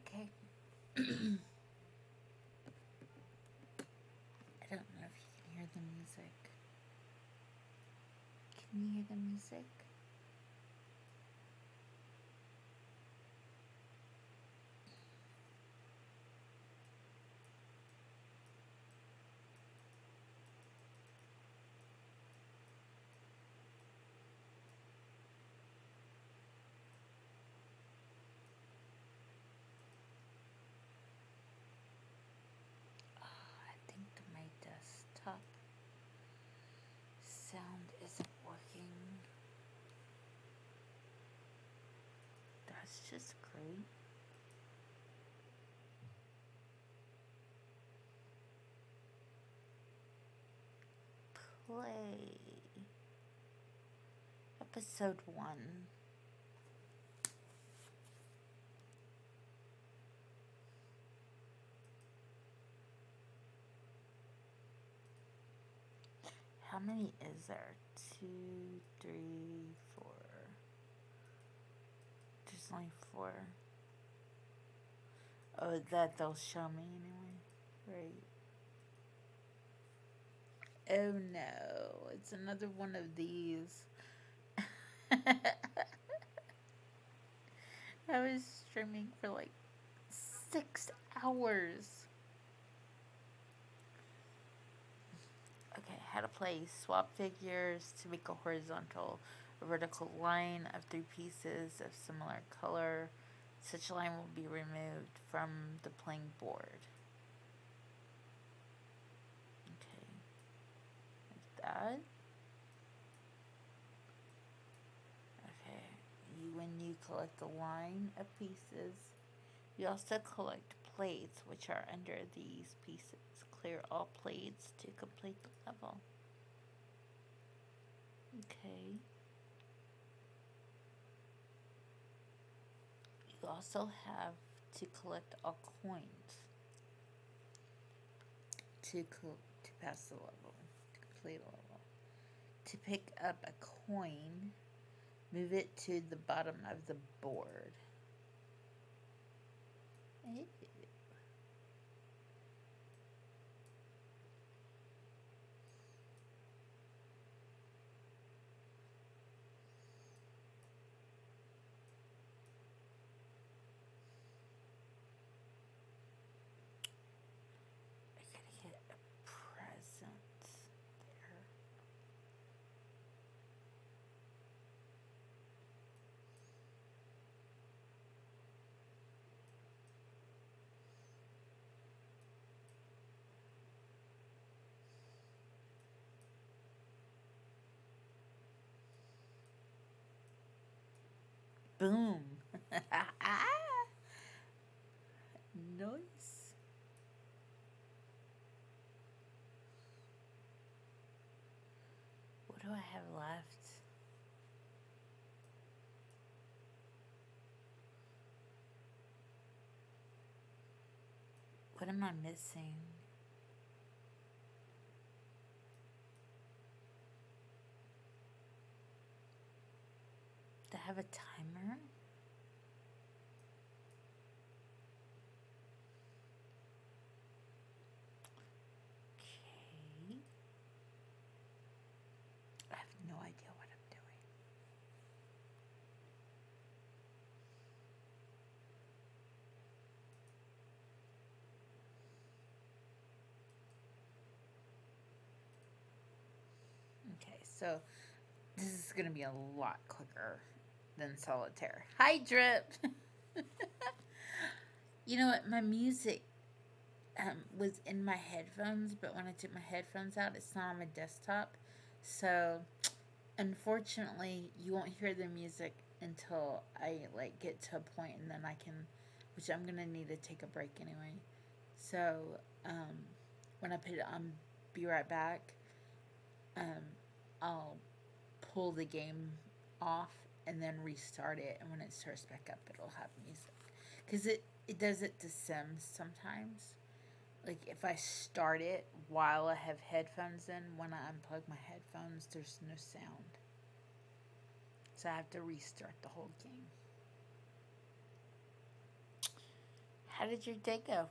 Okay. I don't know if you can hear the music. Can you hear the music? I think my desktop sound isn't working. That's just great. Play. Episode 1. How many is there? 2, 3, 4. There's only 4. Oh, that they'll show me anyway. Right. Oh no, it's another one of these. I was streaming for like 6 hours. Okay, how to play swap figures to make a horizontal or vertical line of 3 pieces of similar color. Such a line will be removed from the playing board. Okay, like that. Okay, when you collect a line of pieces, you also collect plates, which are under these pieces. Clear all plates to complete the level. Okay. You also have to collect all coins to pass the level, to complete a level. To pick up a coin, move it to the bottom of the board. Ew. I gotta get a present there. Boom. Nice. What do I have left? What am I missing? Do I have a timer? Okay. I have no idea what I'm doing. Okay, so this is going to be a lot quicker than solitaire. Hi, Drip! You know what? My music was in my headphones, but when I took my headphones out, it's not on my desktop. So, unfortunately, you won't hear the music until I like get to a point, and then I can, which I'm gonna need to take a break anyway. So, when I put it on, be right back. Um, I'll pull the game off and then restart it, and when it starts back up, it'll have music. Cause it does it to Sims sometimes. Like if I start it while I have headphones in, when I unplug my headphones, there's no sound. So I have to restart the whole game. How did your day go?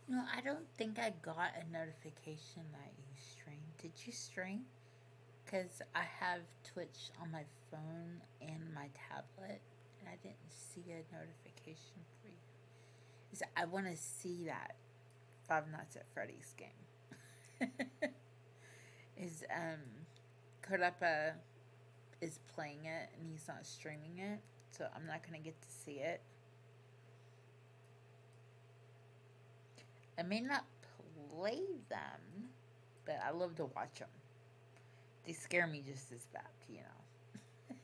No, I don't think I got a notification that you streamed. Did you stream? Because I have Twitch on my phone and my tablet, and I didn't see a notification for you. I want to see that Five Nights at Freddy's game. is Kodapa is playing it and he's not streaming it, so I'm not gonna get to see it. I may not play them, but I love to watch them. They scare me just as bad, you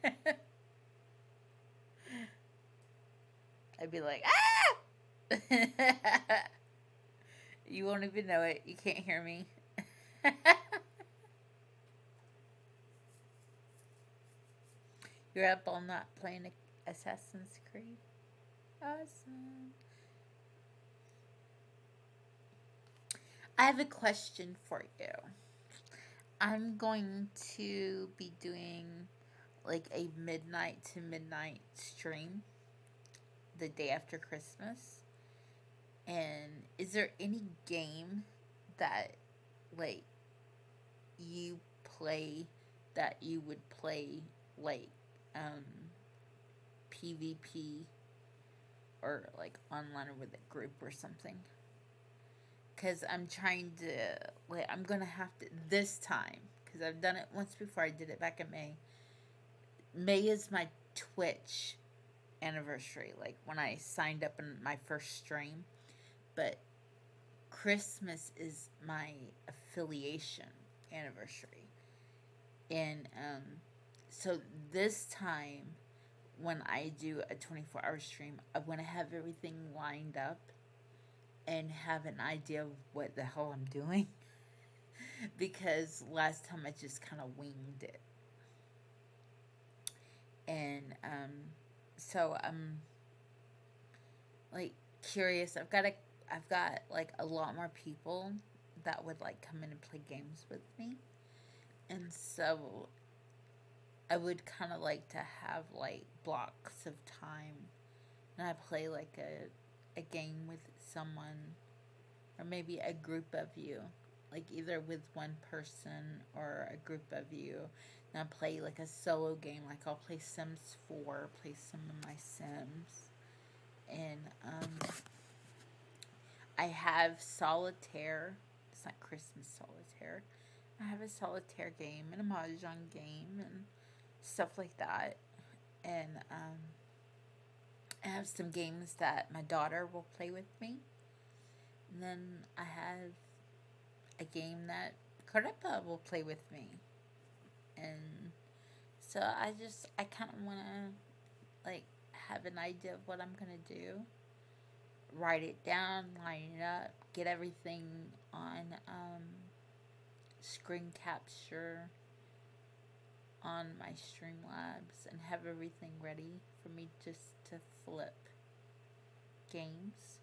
know. I'd be like, ah! You won't even know it. You can't hear me. You're up all night playing Assassin's Creed? Awesome. I have a question for you. I'm going to be doing like a midnight to midnight stream the day after Christmas. And is there any game that like you play that you would play like um PvP or like online or with a group or something? Because I'm trying to, like, I'm gonna have to this time, because I've done it once before. I did it back in May. May is my Twitch anniversary, like when I signed up in my first stream. But Christmas is my affiliation anniversary. And so this time, when I do a 24-hour stream, I want to have everything lined up and have an idea of what the hell I'm doing. Because last time I just kind of winged it. And so I'm like curious. I've got like a lot more people that would like come in and play games with me. And so I would kind of like to have like blocks of time, and I play like a game with someone, or maybe a group of you, like either with one person or a group of you. And I play like a solo game, like I'll play Sims 4, play some of my Sims, and I have Solitaire. It's not Christmas Solitaire. I have a Solitaire game and a Mahjong game and stuff like that. And I have some games that my daughter will play with me. And then I have a game that Karepa will play with me. And so I kind of want to, like, have an idea of what I'm going to do. Write it down, line it up, get everything on screen capture on my Streamlabs, and have everything ready for me just to flip games.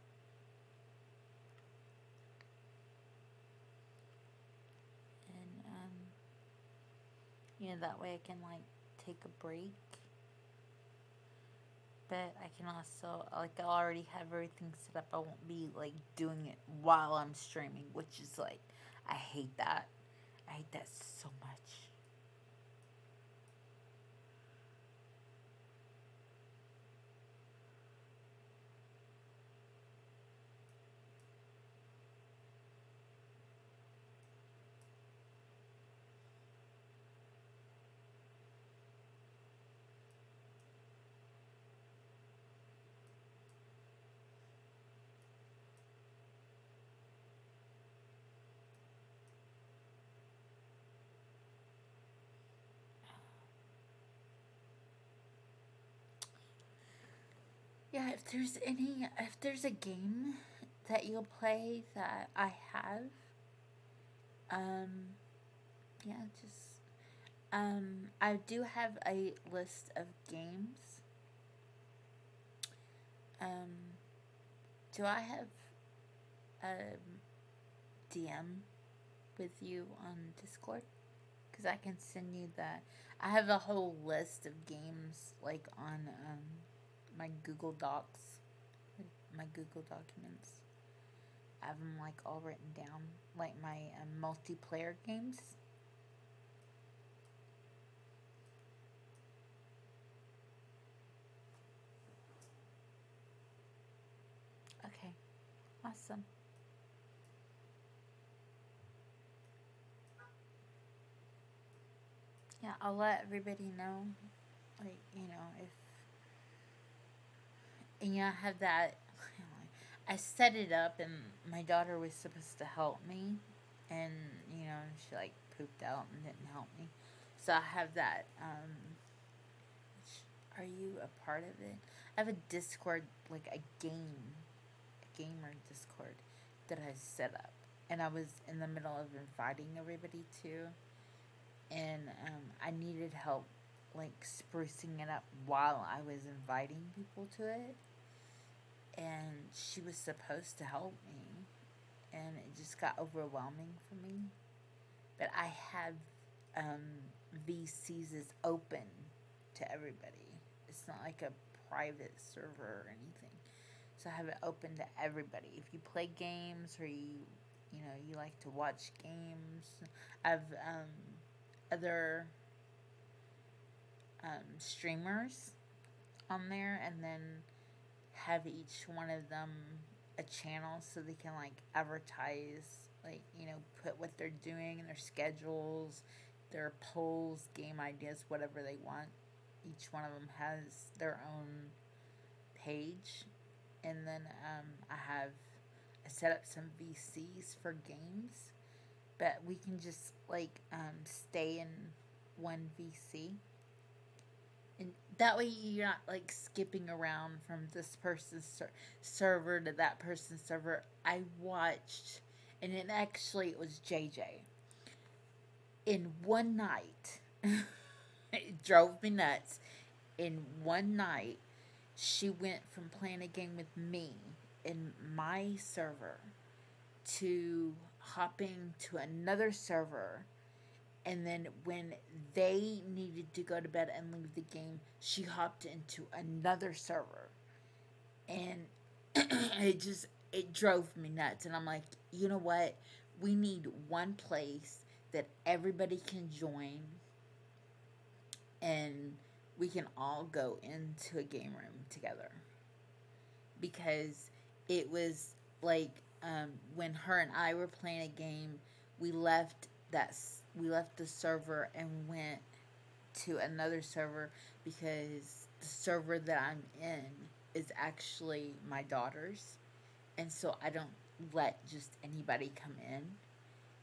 And that way I can like take a break, but I can also, like, I already have everything set up. I won't be like doing it while I'm streaming, which is like, I hate that. I hate that so much. Yeah, if there's a game that you'll play that I have, um, yeah, just, I do have a list of games. Um, do I have, DM? with you on Discord? Because I can send you that. I have a whole list of games like on my Google Docs, my Google documents. I have them like all written down, like my multiplayer games. Okay, awesome. Yeah, I'll let everybody know. Like, if and I have that. I set it up, and my daughter was supposed to help me, and she like pooped out and didn't help me. So I have that. Are you a part of it? I have a Discord, like a gamer Discord that I set up, and I was in the middle of inviting everybody to, and I needed help, like sprucing it up while I was inviting people to it, and she was supposed to help me, and it just got overwhelming for me. But I have VCs is open to everybody. It's not like a private server or anything. So I have it open to everybody. If you play games or you like to watch games, I have other streamers on there, and then have each one of them a channel so they can like advertise, like put what they're doing and their schedules, their polls, game ideas, whatever they want. Each one of them has their own page, and then I set up some VCs for games, but we can just like stay in one VC, and that way you're not like skipping around from this person's server to that person's server. I watched, and it was JJ. In one night, it drove me nuts. In one night, she went from playing a game with me in my server to hopping to another server, and then when they needed to go to bed and leave the game, she hopped into another server, and it drove me nuts. And I'm like, you know what? We need one place that everybody can join, and we can all go into a game room together, because it was like when her and I were playing a game, we left we left the server and went to another server, because the server that I'm in is actually my daughter's, and so I don't let just anybody come in.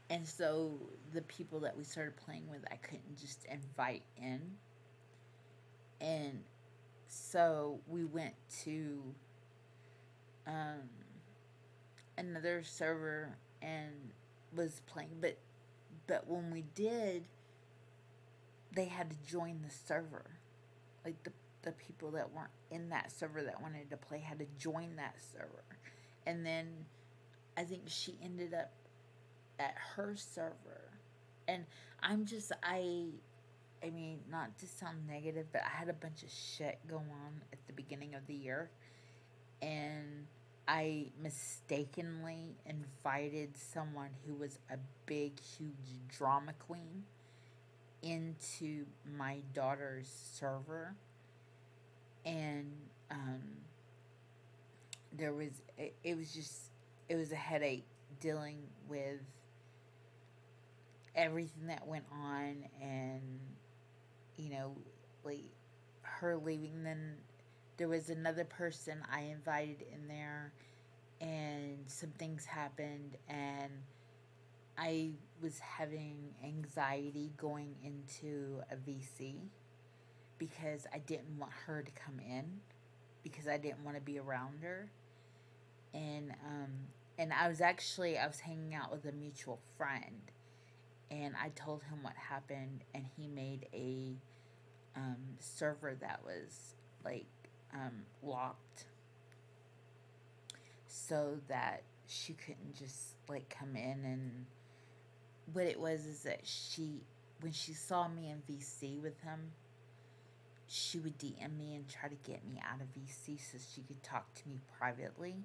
And so the people that we started playing with, I couldn't just invite in. And so we went to um, another server and was playing, but when we did, they had to join the server. Like the people that weren't in that server that wanted to play had to join that server. And then I think she ended up at her server. And I mean, not to sound negative, but I had a bunch of shit go on at the beginning of the year, and I mistakenly invited someone who was a big, huge drama queen into my daughter's server, and um, it was just, it was a headache dealing with everything that went on, and you know, like her leaving. Then there was another person I invited in there, and some things happened, and I was having anxiety going into a VC because I didn't want her to come in, because I didn't want to be around her. And I was hanging out with a mutual friend, and I told him what happened, and he made a server that was like locked, so that she couldn't just like come in what it was is that when she saw me in VC with him, she would DM me and try to get me out of VC so she could talk to me privately.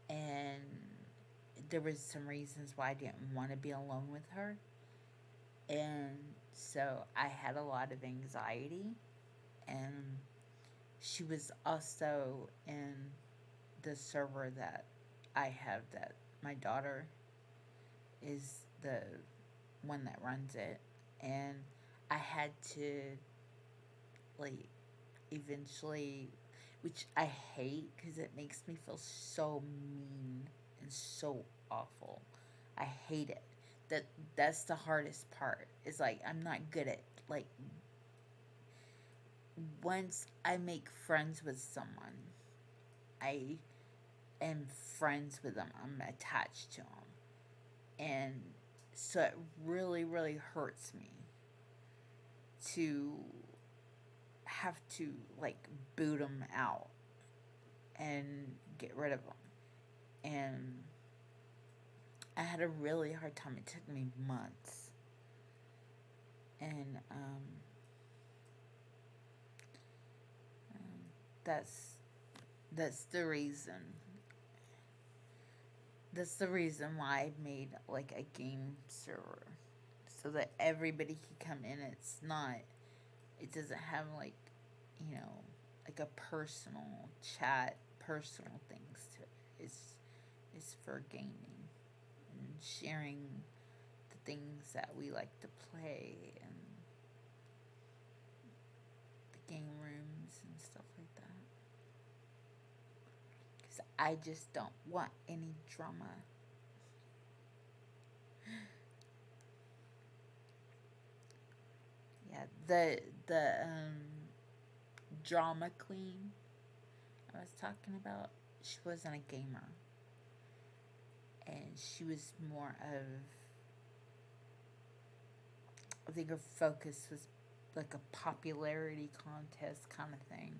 And there was some reasons why I didn't want to be alone with her. And so I had a lot of anxiety. And she was also in the server that I have, that my daughter is the one that runs it. And I had to, like, eventually, which I hate because it makes me feel so mean and so awful. I hate it. That's the hardest part. Is like I'm not good at, like, once I make friends with someone, I am friends with them. I'm attached to them, and so it really really hurts me to have to, like, boot them out and get rid of them. And I had a really hard time. It took me months. And that's that's the reason. That's the reason why I made, like, a game server, so that everybody can come in. It's not. It doesn't have, like, you know, like a personal chat, personal things to it. It's for gaming and sharing the things that we like to play, and the game rooms and stuff like that. Because I just don't want any drama. Yeah, the drama queen I was talking about, she wasn't a gamer, and she was more of, I think her focus was like a popularity contest kind of thing.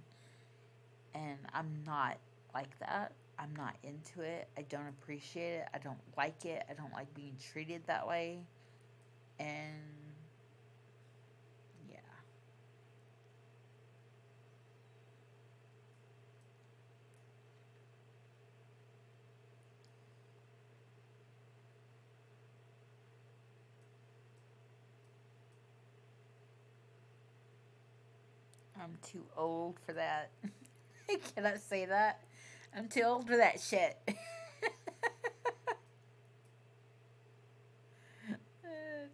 And I'm not like that. I'm not into it. I don't appreciate it. I don't like it. I don't like being treated that way. And yeah, I'm too old for that. Can I say that? I'm too old for that shit.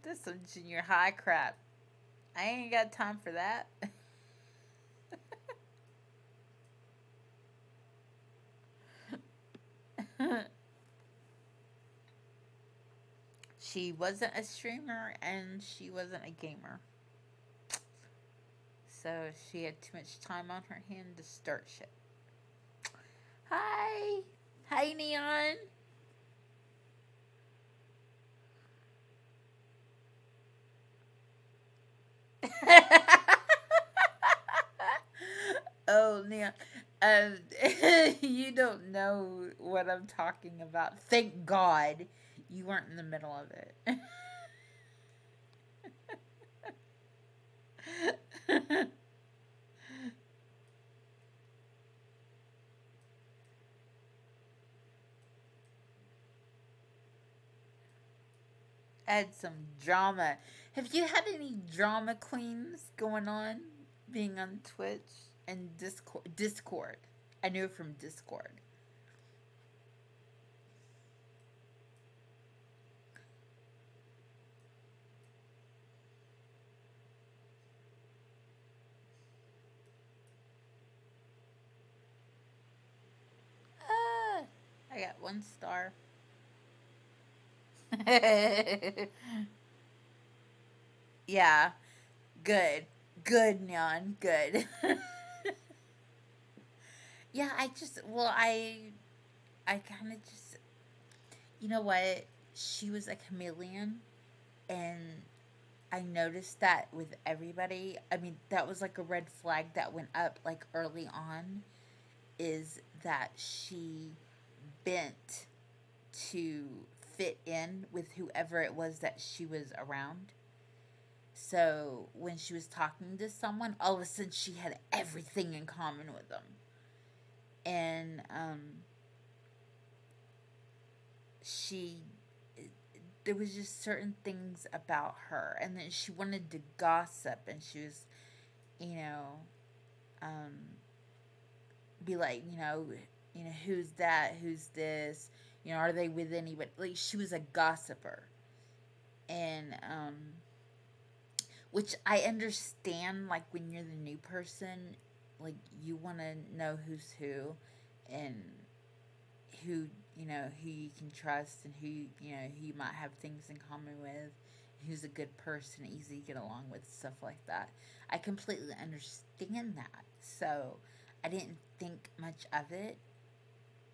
That's some junior high crap. I ain't got time for that. She wasn't a streamer and she wasn't a gamer. So she had too much time on her hand to start shit. Hi. Hi, Neon. Oh, Neon. Um, you don't know what I'm talking about. Thank God you weren't in the middle of it. Add some drama. Have you had any drama queens going on being on Twitch and Discord? Discord. I knew it from Discord. Ah, I got 1 star. Yeah, good. Good, Nyan. Good. Yeah, I kind of just, you know what? She was a chameleon, and I noticed that with everybody. I mean, that was like a red flag that went up, like, early on, is that she bent to fit in with whoever it was that she was around. So when she was talking to someone, all of a sudden she had everything in common with them. And she, there was just certain things about her. And then she wanted to gossip, and she was, you know, um, be like, who's that? Who's this? Are they with anybody? Like, she was a gossiper. And, which I understand, like, when you're the new person, like, you want to know who's who and who, who you can trust and who you might have things in common with, who's a good person, easy to get along with, stuff like that. I completely understand that. So I didn't think much of it.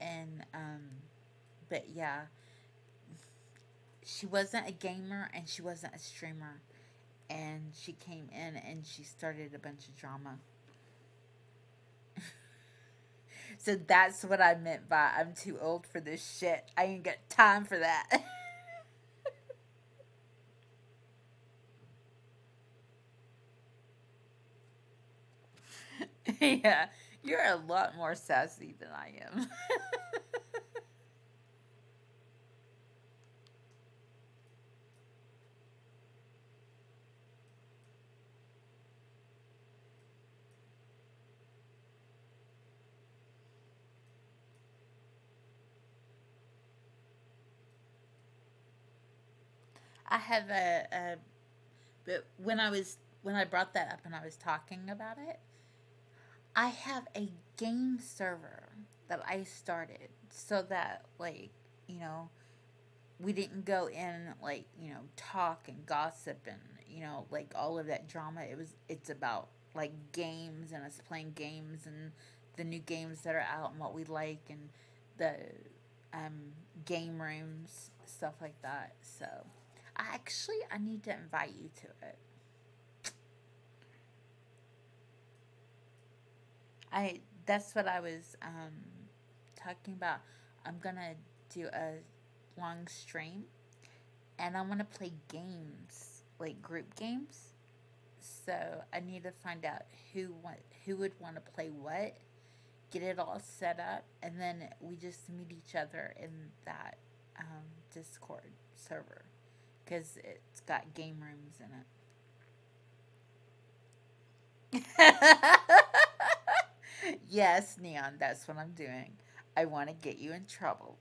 And, but yeah, she wasn't a gamer and she wasn't a streamer. And she came in and she started a bunch of drama. So that's what I meant by I'm too old for this shit. I ain't got time for that. Yeah, you're a lot more sassy than I am. I have but when I brought that up and I was talking about it, I have a game server that I started so that, like, you know, we didn't go in, like, talk and gossip and, like, all of that drama. It's about, like, games and us playing games and the new games that are out and what we like and the game rooms, stuff like that. So I need to invite you to it. I That's what I was talking about. I'm gonna do a long stream, and I want to play games, like group games. So I need to find out who would want to play what, get it all set up, and then we just meet each other in that Discord server because it's got game rooms in it. Yes, Neon, that's what I'm doing. I want to get you in trouble.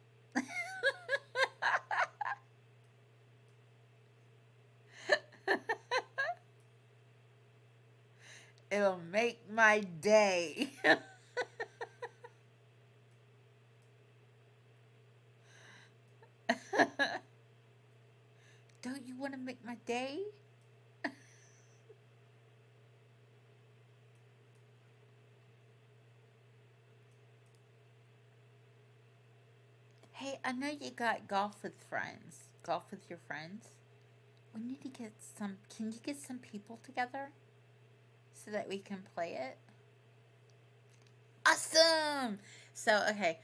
It'll make my day. Don't you want to make my day? Hey, I know you got golf with friends. Golf with your friends. We need to get some. Can you get some people together so that we can play it? Awesome! So, okay,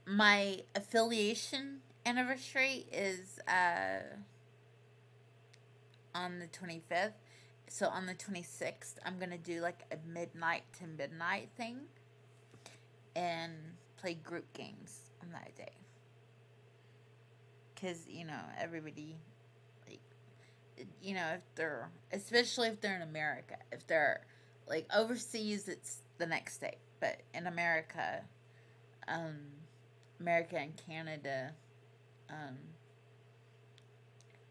my affiliation anniversary is on the 25th. So, on the 26th, I'm going to do like a midnight to midnight thing and play group games on that day. Because, everybody, like, if they're, especially if they're in America, if they're like overseas, it's the next day. But in America, um, America and Canada, um,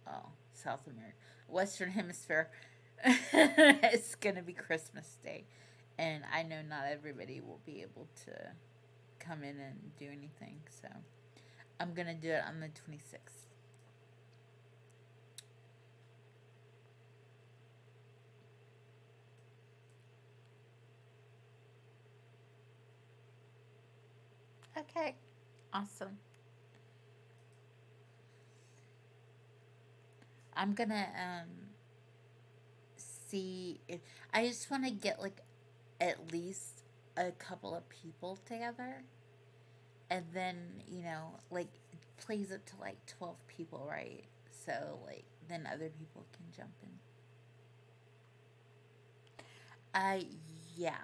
oh, South America, Western Hemisphere, it's gonna be Christmas Day, and I know not everybody will be able to come in and do anything, so I'm gonna do it on the 26th. Okay, awesome. I'm gonna see if I just want to get like at least a couple of people together, and then like plays up to like 12 people, right? So, like, then other people can jump in. Uh, yeah.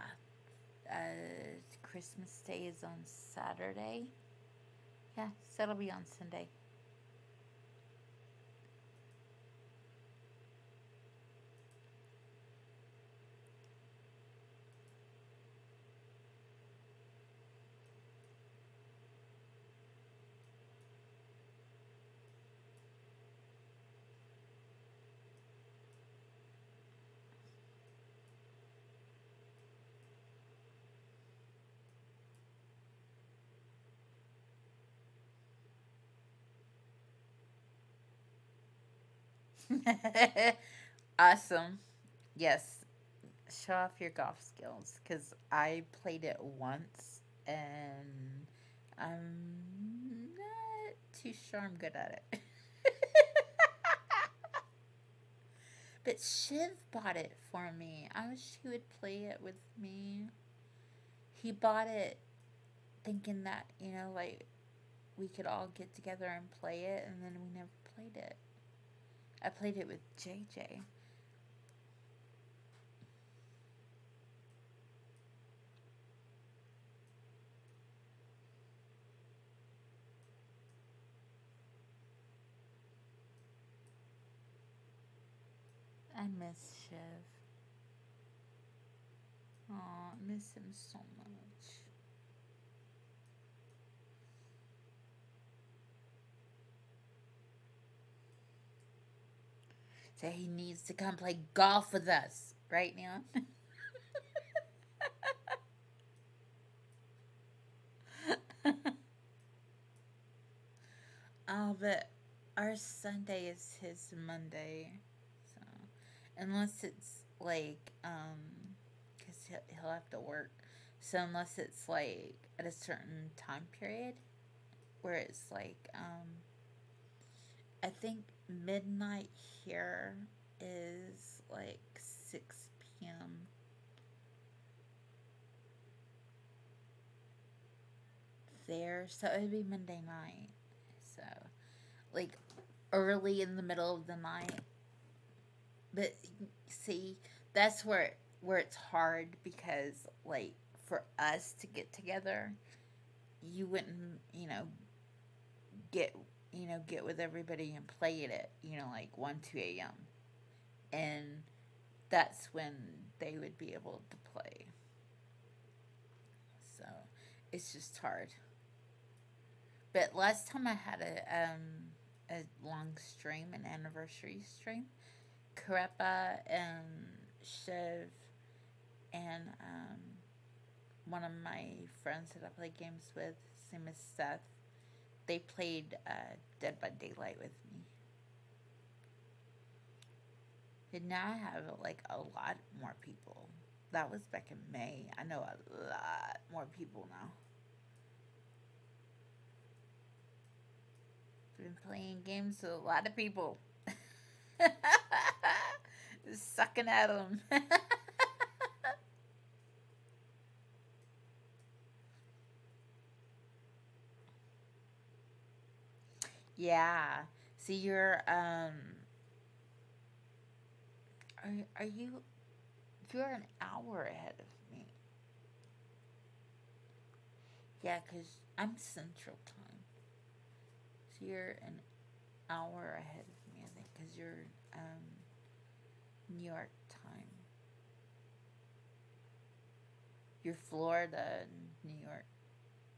Christmas Day is on Saturday. Yeah, so it'll be on Sunday. Awesome. Yes. Show off your golf skills because I played it once and I'm not too sure I'm good at it. But Shiv bought it for me. I wish he would play it with me. He bought it thinking that, like we could all get together and play it, and then we never played it. I played it with JJ. I miss Shiv. Aw, I miss him so much. So he needs to come play golf with us right now. Oh, but our Sunday is his Monday, so unless it's like, because he'll have to work, so unless it's like at a certain time period where it's like, I think midnight here is like 6 p.m. there, so it would be Monday night. So, like, early in the middle of the night. But see, that's where it's hard because, like, for us to get together, you wouldn't, get get with everybody and play it at, like 1, 2 a.m. And that's when they would be able to play. So it's just hard. But last time I had a long stream, an anniversary stream, Karepa and Shiv and one of my friends that I play games with, same as Seth, they played Dead by Daylight with me. And now I have like a lot more people. That was back in May. I know a lot more people now. I've been playing games with a lot of people. Sucking at them. Yeah. See, are you, you're an hour ahead of me. Yeah, because I'm Central Time. So you're an hour ahead of me, I think, because you're New York time. You're Florida, New York.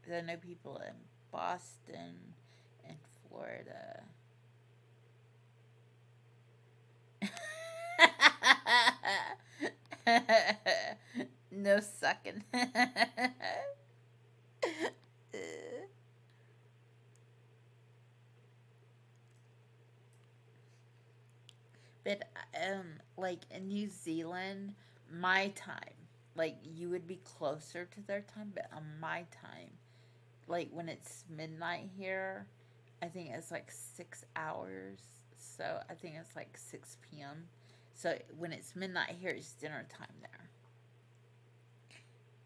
'Cause I know people in Boston and Florida. No sucking. But like in New Zealand, my time, like you would be closer to their time, but on my time, like when it's midnight here, I think it's like 6 hours. So I think it's like 6 p.m. So when it's midnight here, it's dinner time there.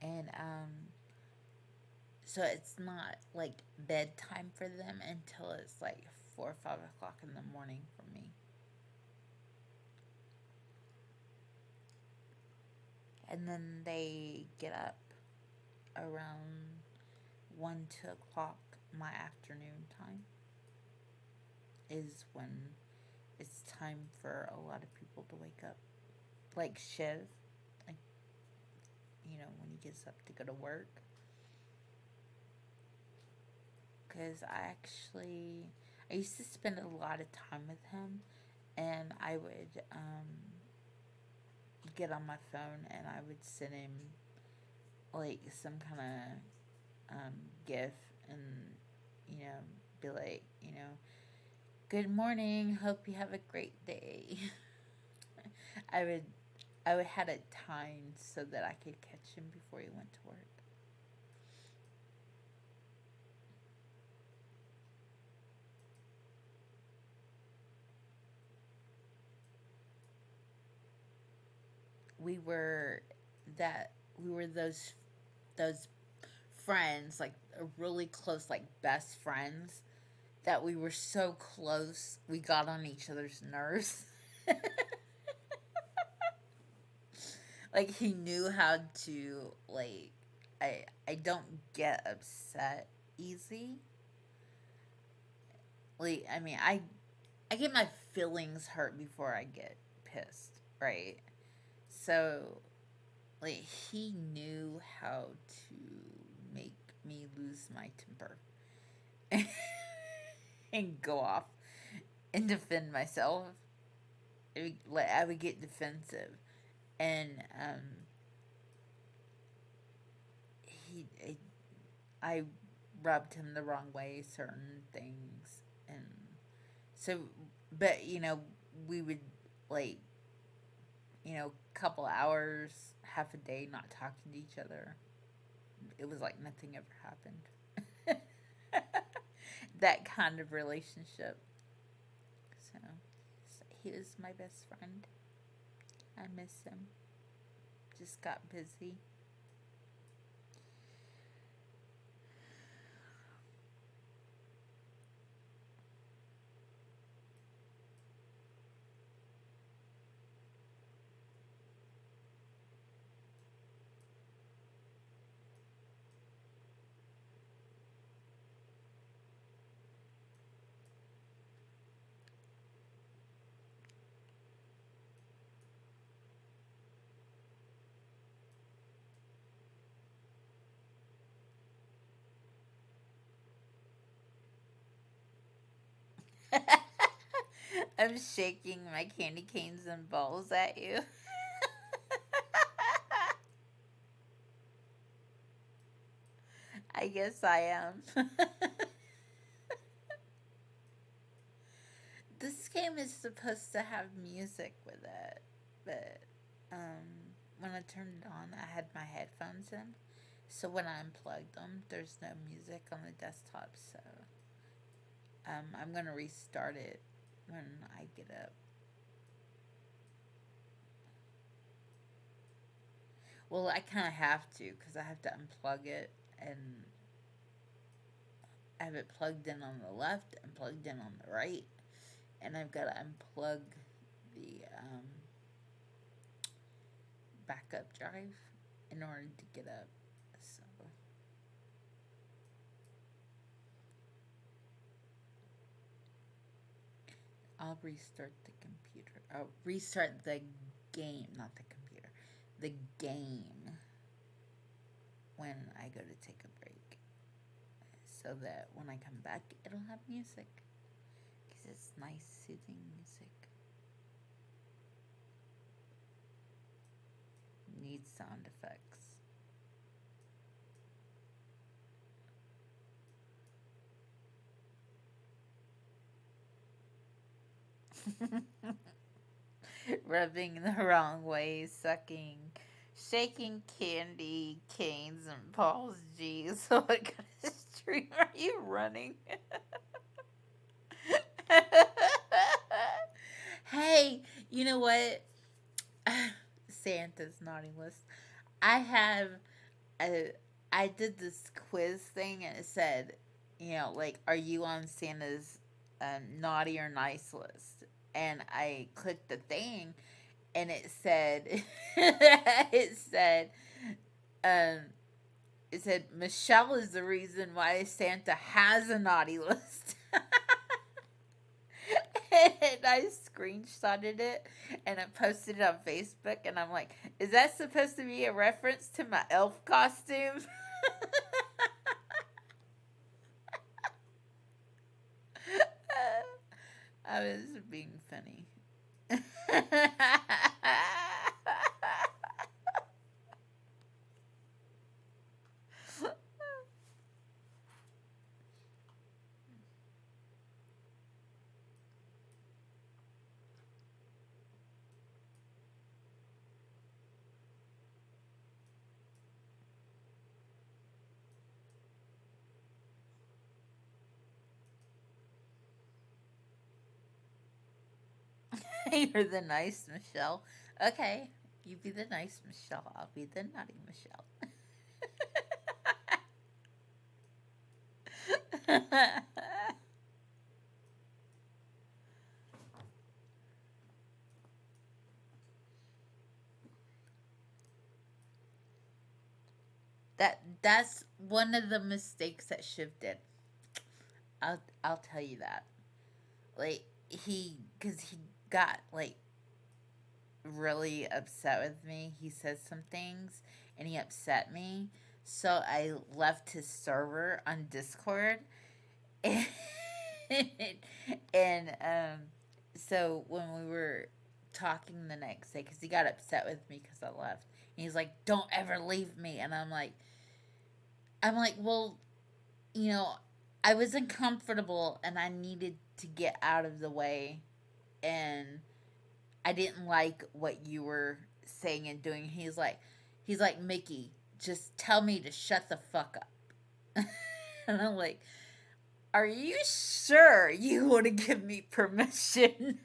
And So it's not like bedtime for them until it's like 4 or 5 o'clock in the morning for me. And then they get up around 1, 2 o'clock. My afternoon time is when it's time for a lot of people to wake up. Like Shiv, like, when he gets up to go to work. Because I used to spend a lot of time with him, and I would get on my phone and I would send him like some kind of gif and, you know, be like, good morning, hope you have a great day. I would I would had it timed so that I could catch him before he went to work. We were we were those friends, like really close, like best friends, that we were so close we got on each other's nerves. Like he knew how to, like, I don't get upset easy. Like, I mean, I get my feelings hurt before I get pissed, right? So, like, he knew how to make me lose my temper and go off and defend myself. Like, I would get defensive, and he I rubbed him the wrong way, certain things, and so, but we would, like, couple hours, half a day not talking to each other. It was like nothing ever happened. That kind of relationship. So, he was my best friend. I miss him. Just got busy. I'm shaking my candy canes and balls at you. I guess I am. This game is supposed to have music with it, but when I turned it on, I had my headphones in. So when I unplugged them, there's no music on the desktop. So I'm gonna restart it when I get up. Well, I kind of have to because I have to unplug it, and I have it plugged in on the left and plugged in on the right, and I've got to unplug the backup drive in order to get up. So I'll restart the computer. I'll restart the game, not the computer. The game when I go to take a break. So that when I come back, it'll have music. Because it's nice, soothing music. Needs sound effects. Rubbing the wrong way, sucking, shaking candy canes and balls. Jeez, what kind of stream are you running? Hey, you know what? Santa's naughty list. I have a I did this quiz thing and it said, like, are you on Santa's naughty or nice list? And I clicked the thing and it said, it said, um, it said, Michelle is the reason why Santa has a naughty list. And I screenshotted it and I posted it on Facebook. And I'm like, is that supposed to be a reference to my elf costume? I was being funny. You're the nice Michelle. Okay, you be the nice Michelle. I'll be the naughty Michelle. That's one of the mistakes that Shiv did. I'll tell you that. Like cuz he got like really upset with me. He said some things and he upset me. So I left his server on Discord. And, and so when we were talking the next day, because he got upset with me because I left, and he's like, "Don't ever leave me," and I'm like, well, you know, I was uncomfortable and I needed to get out of the way, and I didn't like what you were saying and doing. He's like, Mickey, just tell me to shut the fuck up. And I'm like, are you sure you want to give me permission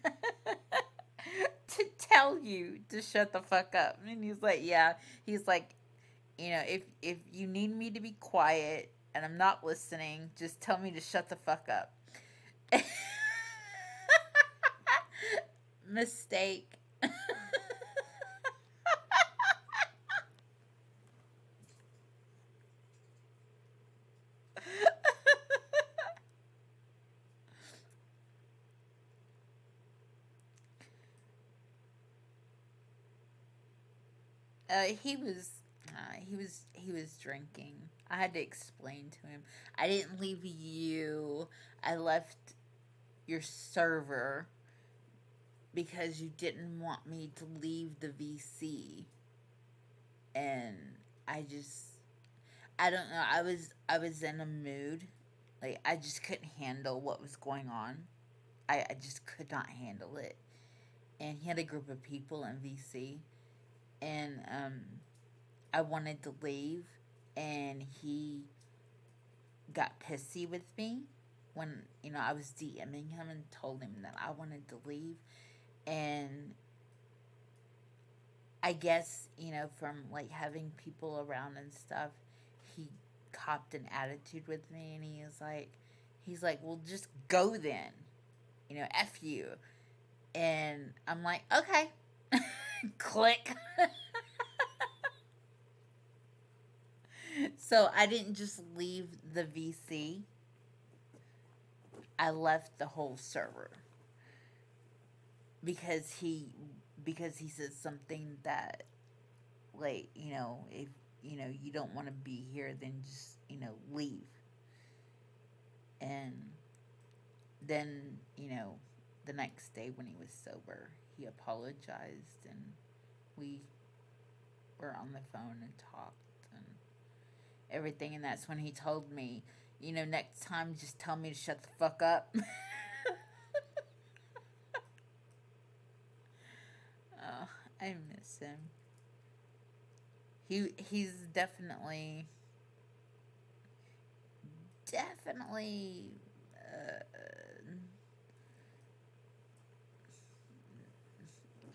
to tell you to shut the fuck up? And he's like, yeah. He's like, if you need me to be quiet and I'm not listening, just tell me to shut the fuck up. Mistake. He was drinking. I had to explain to him. I didn't leave you. I left your server because you didn't want me to leave the VC, and I don't know. I was in a mood. Like, I just couldn't handle what was going on. I just could not handle it. And he had a group of people in VC, and I wanted to leave, and he got pissy with me when I was DMing him and told him that I wanted to leave, and I guess from like having people around and stuff, he copped an attitude with me, and he's like, well, just go then, f you, and I'm like, okay, click. So I didn't just leave the VC. I left the whole server because he said something that, like, if you don't want to be here, then just leave. And then the next day when he was sober, he apologized, and we were on the phone and talked and everything. And that's when he told me, next time just tell me to shut the fuck up. Oh, I miss him. He's definitely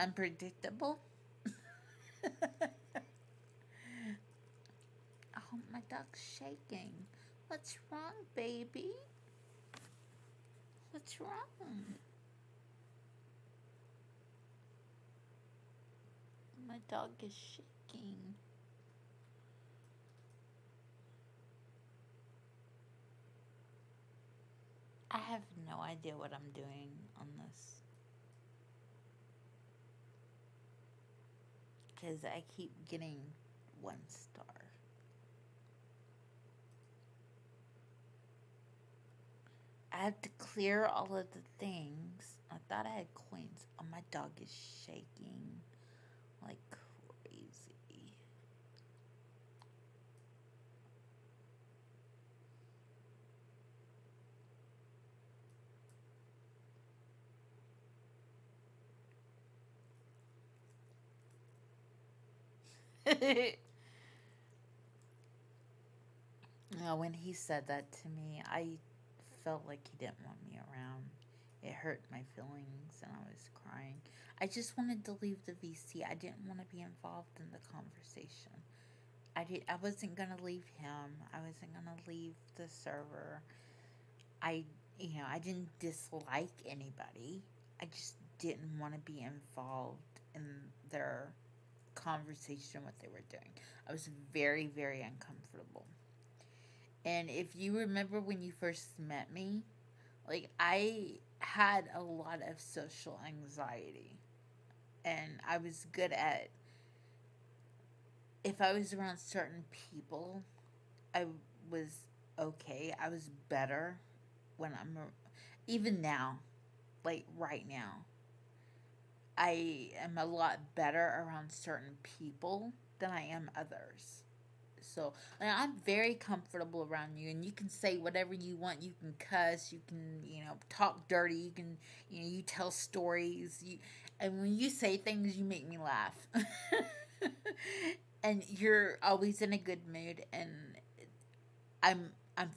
unpredictable. Oh my dog's shaking. What's wrong, baby? What's wrong? My dog is shaking. I have no idea what I'm doing on this. Because I keep getting 1 star. I have to clear all of the things. I thought I had coins. Oh, my dog is shaking like crazy. When he said that to me, I felt like he didn't want me around. It hurt my feelings and I was crying. I just wanted to leave the VC. I didn't want to be involved in the conversation. I wasn't going to leave him. I wasn't going to leave the server. I I didn't dislike anybody. I just didn't want to be involved in their conversation, what they were doing. I was very, very uncomfortable. And if you remember when you first met me, like I had a lot of social anxiety. And I was good at, if I was around certain people, I was okay. I was better when even now, like right now, I am a lot better around certain people than I am others. So I'm very comfortable around you, and you can say whatever you want. You can cuss, you can talk dirty, you can you tell stories. And when you say things, you make me laugh, and you're always in a good mood, and I'm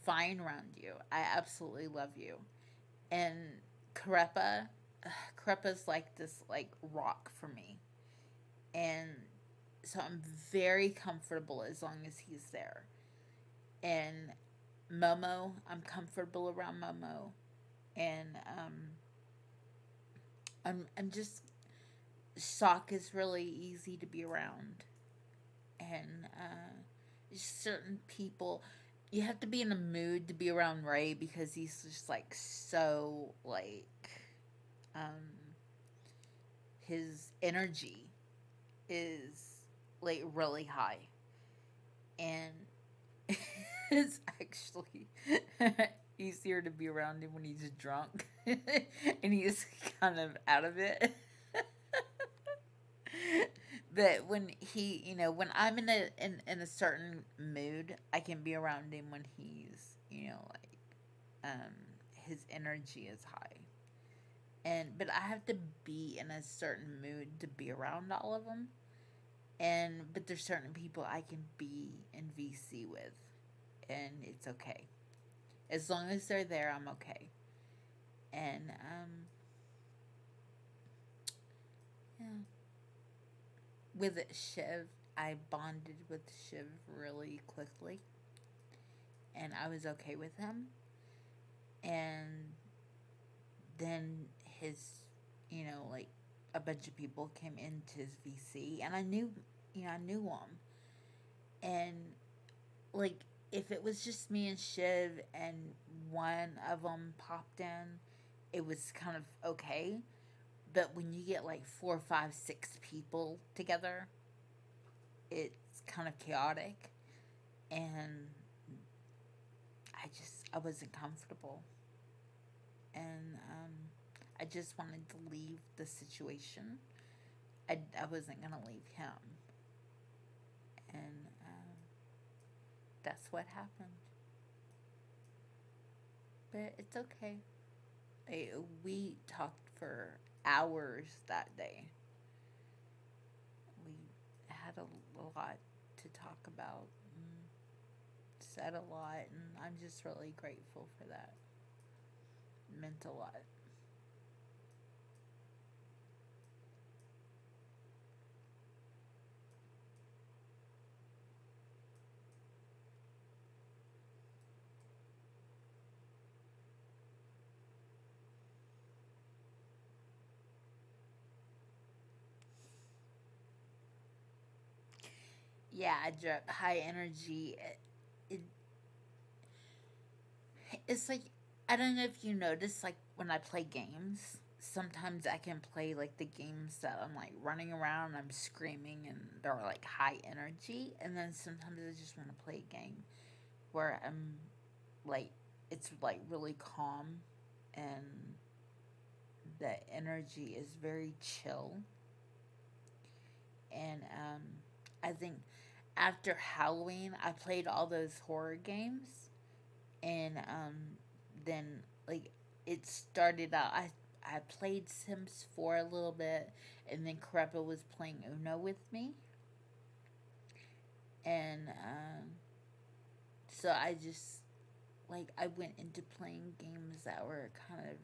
fine around you. I absolutely love you, and Karepa, Karepa's like this like rock for me, and so I'm very comfortable as long as he's there. And Momo, I'm comfortable around Momo, and I'm just Sock is really easy to be around, and certain people. You have to be in a mood to be around Ray because he's just like so like um his energy is like really high, and it's actually easier to be around him when he's drunk and he's kind of out of it. But when when I'm in a certain mood, I can be around him when he's like um his energy is high. And but I have to be in a certain mood to be around all of them. And but there's certain people I can be in VC with, and it's okay. As long as they're there, I'm okay. And yeah, with Shiv, I bonded with Shiv really quickly, and I was okay with him. And then his, like a bunch of people came into his VC, and I knew him, and like if it was just me and Shiv and one of them popped in, it was kind of okay. But when you get like 4, 5, 6 people together, it's kind of chaotic, and I wasn't comfortable, and I just wanted to leave the situation. I wasn't gonna leave him, and that's what happened. But it's okay. We talked for hours that day. We had a lot to talk about, and said a lot, and I'm just really grateful for that. It meant a lot. Yeah, high energy. It, it's like, I don't know if you notice, like when I play games, sometimes I can play like the games that I'm like running around, I'm screaming, and they're like high energy, and then sometimes I just want to play a game where I'm like, it's like really calm, and the energy is very chill. And I think after Halloween, I played all those horror games, and then like it started out. I played Sims 4 a little bit, and then Crepa was playing Uno with me, and so I just like I went into playing games that were kind of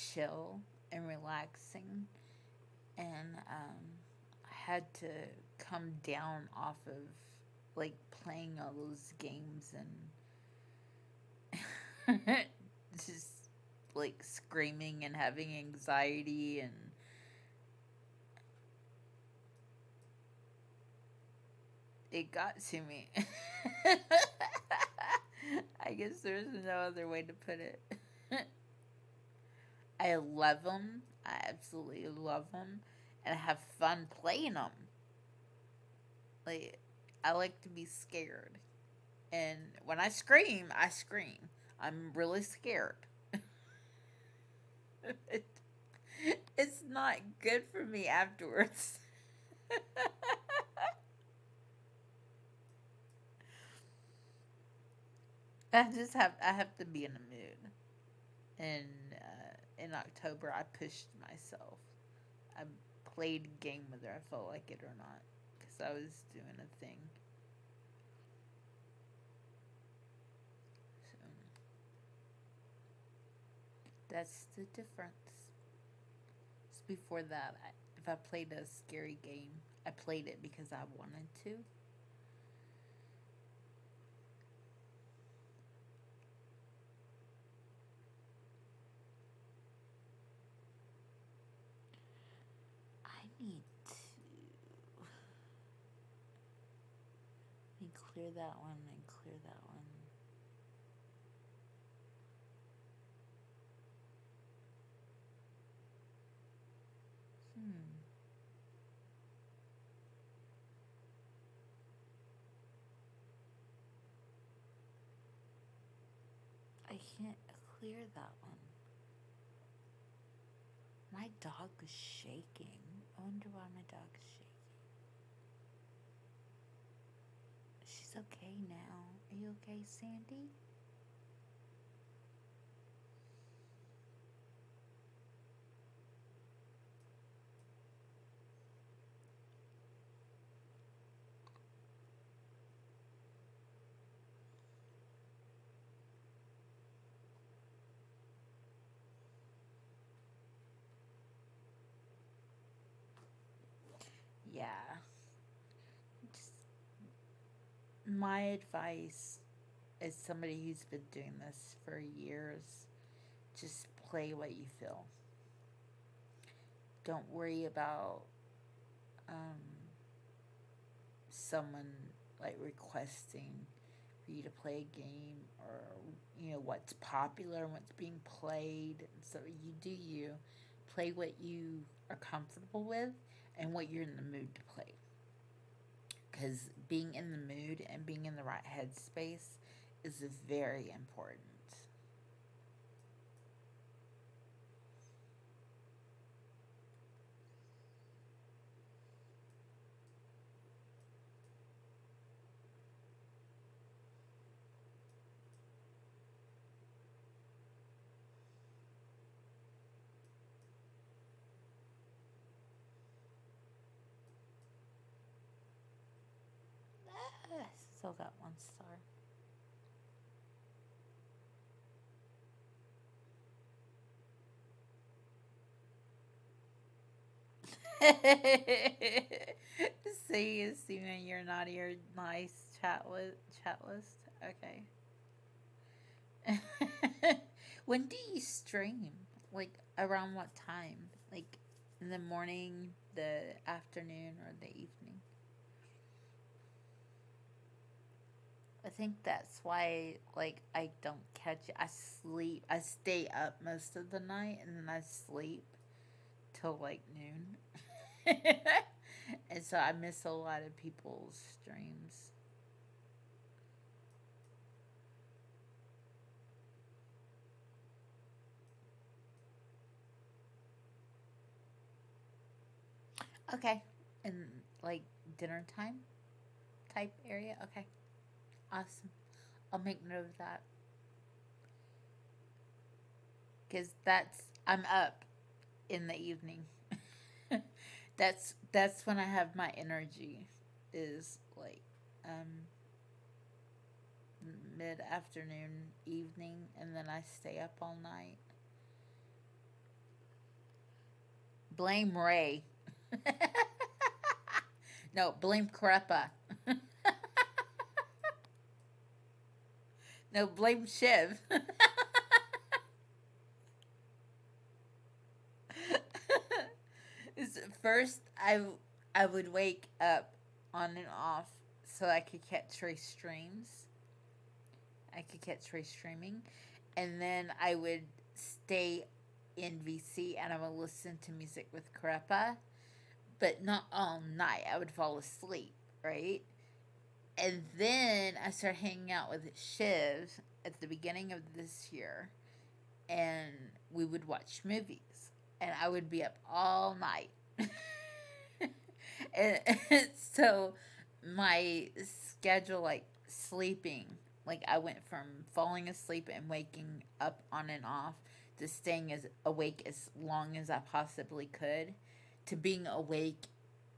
chill and relaxing, and I had to come down off of like playing all those games and just like screaming and having anxiety, and it got to me. I guess there's no other way to put it. I love them. I absolutely love them, and I have fun playing them. Like, I like to be scared, and when I scream, I scream. I'm really scared. it, it's not good for me afterwards. I have to be in the mood. And in October, I pushed myself. I played a game whether I felt like it or not, because I was doing a thing. So that's the difference. So before that, if I played a scary game, I played it because I wanted to. I need to let me clear that one and clear that one. Hmm. I can't clear that one. My dog is shaking. I wonder why my dog is shaking. She's okay now. Are you okay, Sandy? Yeah. Just my advice as somebody who's been doing this for years, just play what you feel. Don't worry about um, someone like requesting for you to play a game, or what's popular and what's being played. So you do you. Play what you are comfortable with and what you're in the mood to play. Because being in the mood and being in the right headspace is very important. Still got one star. See, Steven, you're not your nice chat list. Okay. When do you stream? Like around what time? Like in the morning, the afternoon, or the evening? I think that's why, like, I don't catch it. I sleep. I stay up most of the night, and then I sleep till like noon. And so I miss a lot of people's streams. Okay. And like dinner time type area. Okay. Awesome. I'll make note of that because I'm up in the evening. That's when I have my energy. Is like um mid afternoon, evening, and then I stay up all night. Blame Ray. No, blame Crepa. No, blame Shiv. First, I would wake up on and off so I could catch Ray streams. I could catch Ray streaming, and then I would stay in VC and I would listen to music with Crepa, but not all night. I would fall asleep, right? And then I started hanging out with Shiv at the beginning of this year, and we would watch movies, and I would be up all night. and, and so my schedule, like sleeping, like I went from falling asleep and waking up on and off to staying as awake as long as I possibly could, to being awake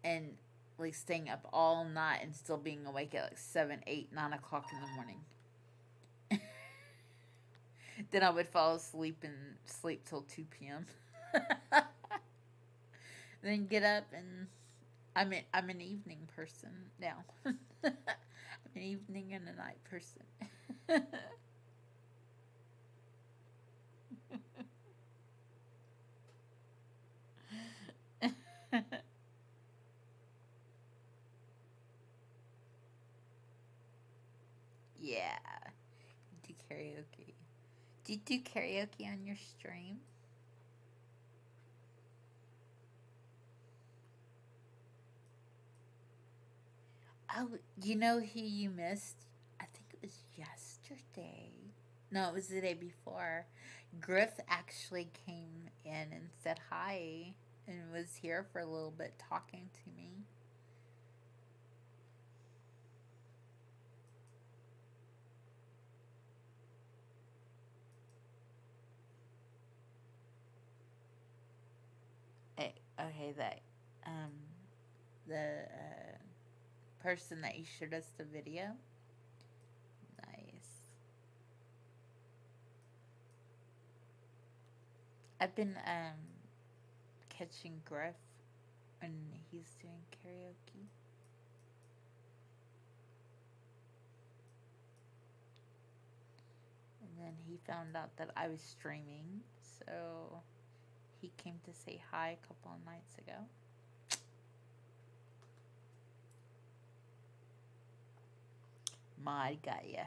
and like staying up all night and still being awake at like 7, 8, 9 o'clock in the morning. Then I would fall asleep and sleep till 2 p.m. Then get up and I'm an evening person now. I'm an evening and a night person. Yeah. Do karaoke. Do you do karaoke on your stream? Oh, you know who you missed? I think it was yesterday. No, it was the day before. Griff actually came in and said hi and was here for a little bit talking to me. Okay, that um the person that you showed us the video. Nice. I've been catching Griff when he's doing karaoke. And then he found out that I was streaming, so he came to say hi a couple of nights ago. My got ya.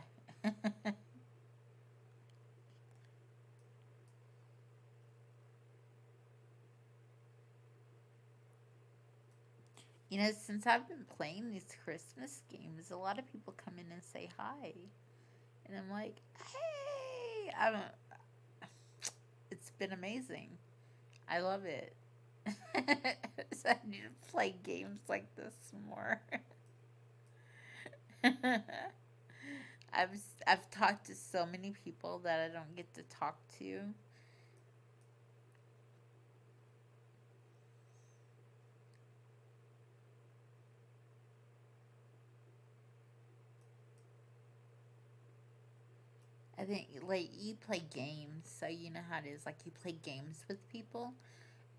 You know, since I've been playing these Christmas games, a lot of people come in and say hi. And I'm like, hey! It's been amazing. I love it. So I need to play games like this more. I've I've talked to so many people that I don't get to talk to. I think like you play games, so you know how it is. Like you play games with people,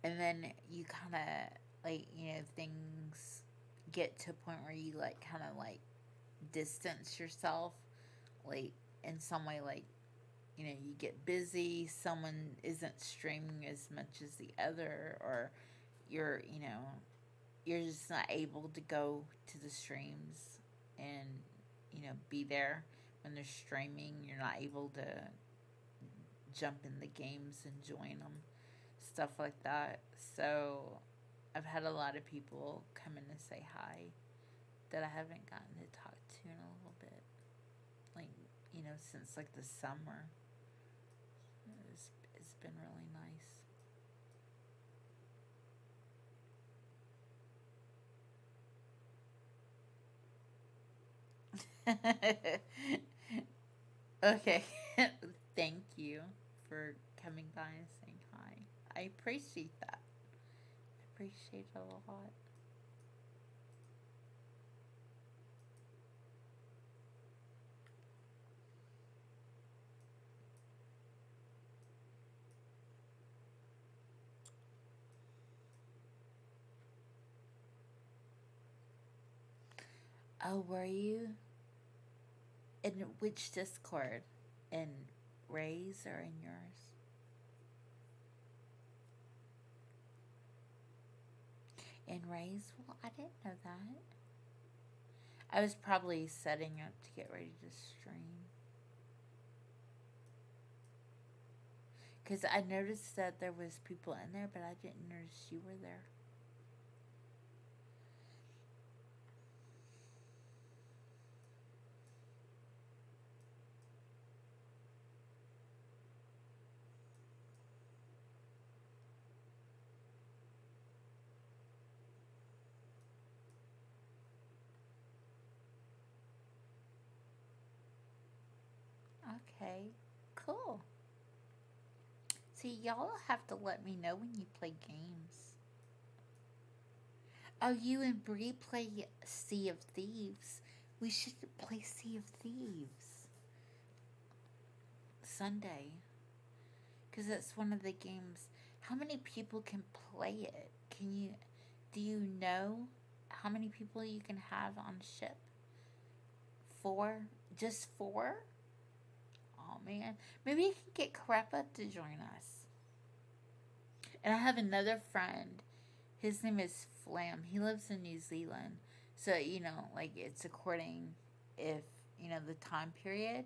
and then you kind of like things get to a point where you like kind of like distance yourself, like in some way, like you get busy. Someone isn't streaming as much as the other, or you're you know you're just not able to go to the streams and be there when they're streaming. You're not able to jump in the games and join them, stuff like that. So I've had a lot of people come in to say hi that I haven't gotten to talk to in a little bit. Like, since like the summer. It's been really nice. Okay. Thank you for coming by and saying hi. I appreciate that. I appreciate it a lot. Oh, were you? In which Discord? In Ray's or in yours? In Ray's? Well, I didn't know that. I was probably setting up to get ready to stream. Because I noticed that there was people in there, but I didn't notice you were there. Okay, cool. See, y'all have to let me know when you play games. Oh, you and Bree play Sea of Thieves. We should play Sea of Thieves Sunday. Because it's one of the games. How many people can play it? Do you know how many people you can have on ship? 4? Just 4? Oh man. Maybe you can get Crepa to join us. And I have another friend. His name is Flam. He lives in New Zealand. So, like it's according if, the time period.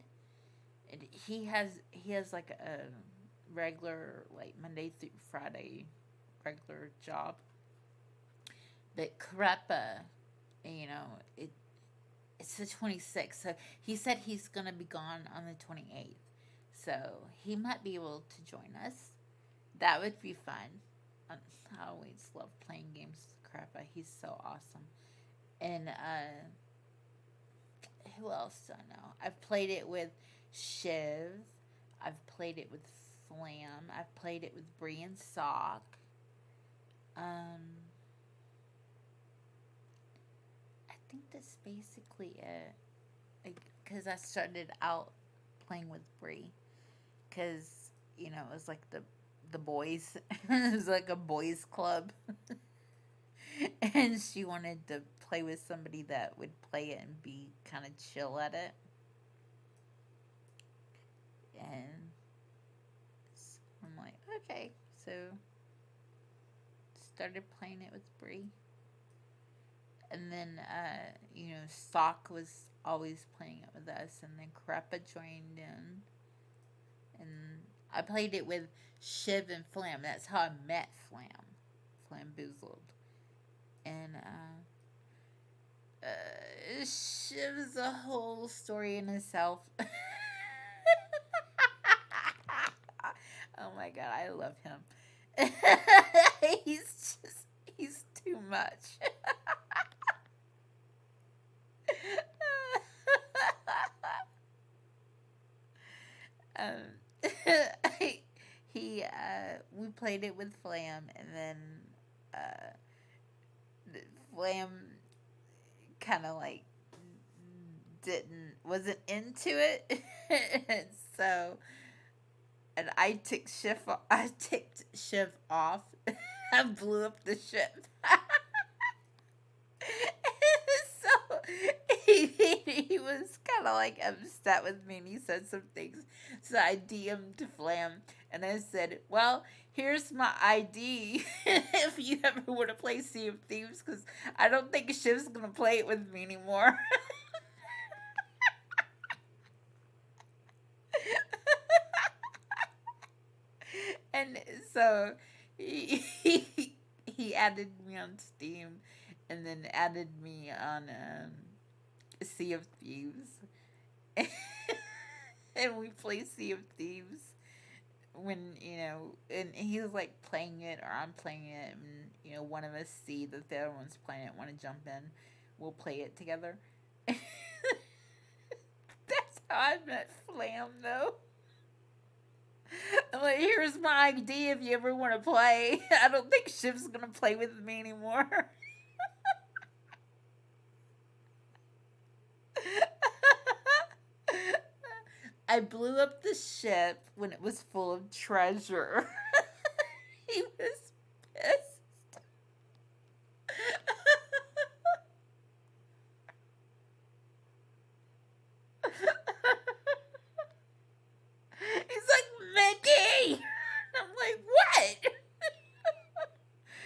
And he has like a regular like Monday through Friday regular job. But Crepa, it it's the 26th. So he said he's going to be gone on the 28th. So he might be able to join us. That would be fun. I always love playing games with Crappa. He's so awesome. And who else do I know? I've played it with Shiv. I've played it with Flam. I've played it with Bree and Sock. I think that's basically it. Because I started out playing with Bree. Because, it was like the boys. It was like a boys club. And she wanted to play with somebody that would play it and be kind of chill at it. And so I'm like, okay. So started playing it with Bree. And then, Sock was always playing it with us. And then Crappa joined in. And I played it with Shiv and Flam. That's how I met Flam. Flamboozled. And Shiv's a whole story in itself. Oh my god, I love him. He's too much. um, we played it with Flam, and then Flam kind of like wasn't into it. So, and I ticked Shiv off. I blew up the ship. So he was kind of like upset with me, and he said some things. So I DM'd Flam, and I said, well, here's my ID if you ever want to play Sea of Thieves, because I don't think Shiv's going to play it with me anymore. And so he added me on Steam, and then added me on Sea of Thieves, and we play Sea of Thieves when and he's like playing it or I'm playing it, and one of us see that the other one's playing it, want to jump in, we'll play it together. That's how I met Flam, though. I'm like, here's my ID if you ever want to play. I don't think Shiv's gonna play with me anymore. I blew up the ship when it was full of treasure. He was pissed. He's like, Mickey! I'm like, what?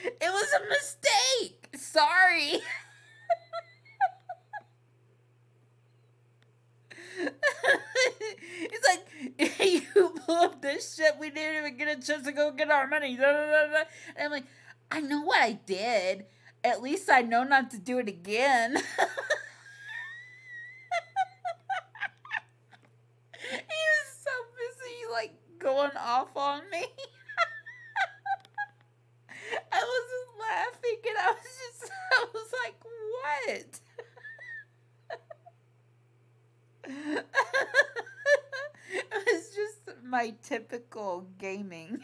It was a mistake. Sorry. He's like, you blew up this shit. We didn't even get a chance to go get our money. And I'm like, I know what I did. At least I know not to do it again. He was so busy, like, going off on me. I wasn't laughing, and I was like, what? It was just my typical gaming.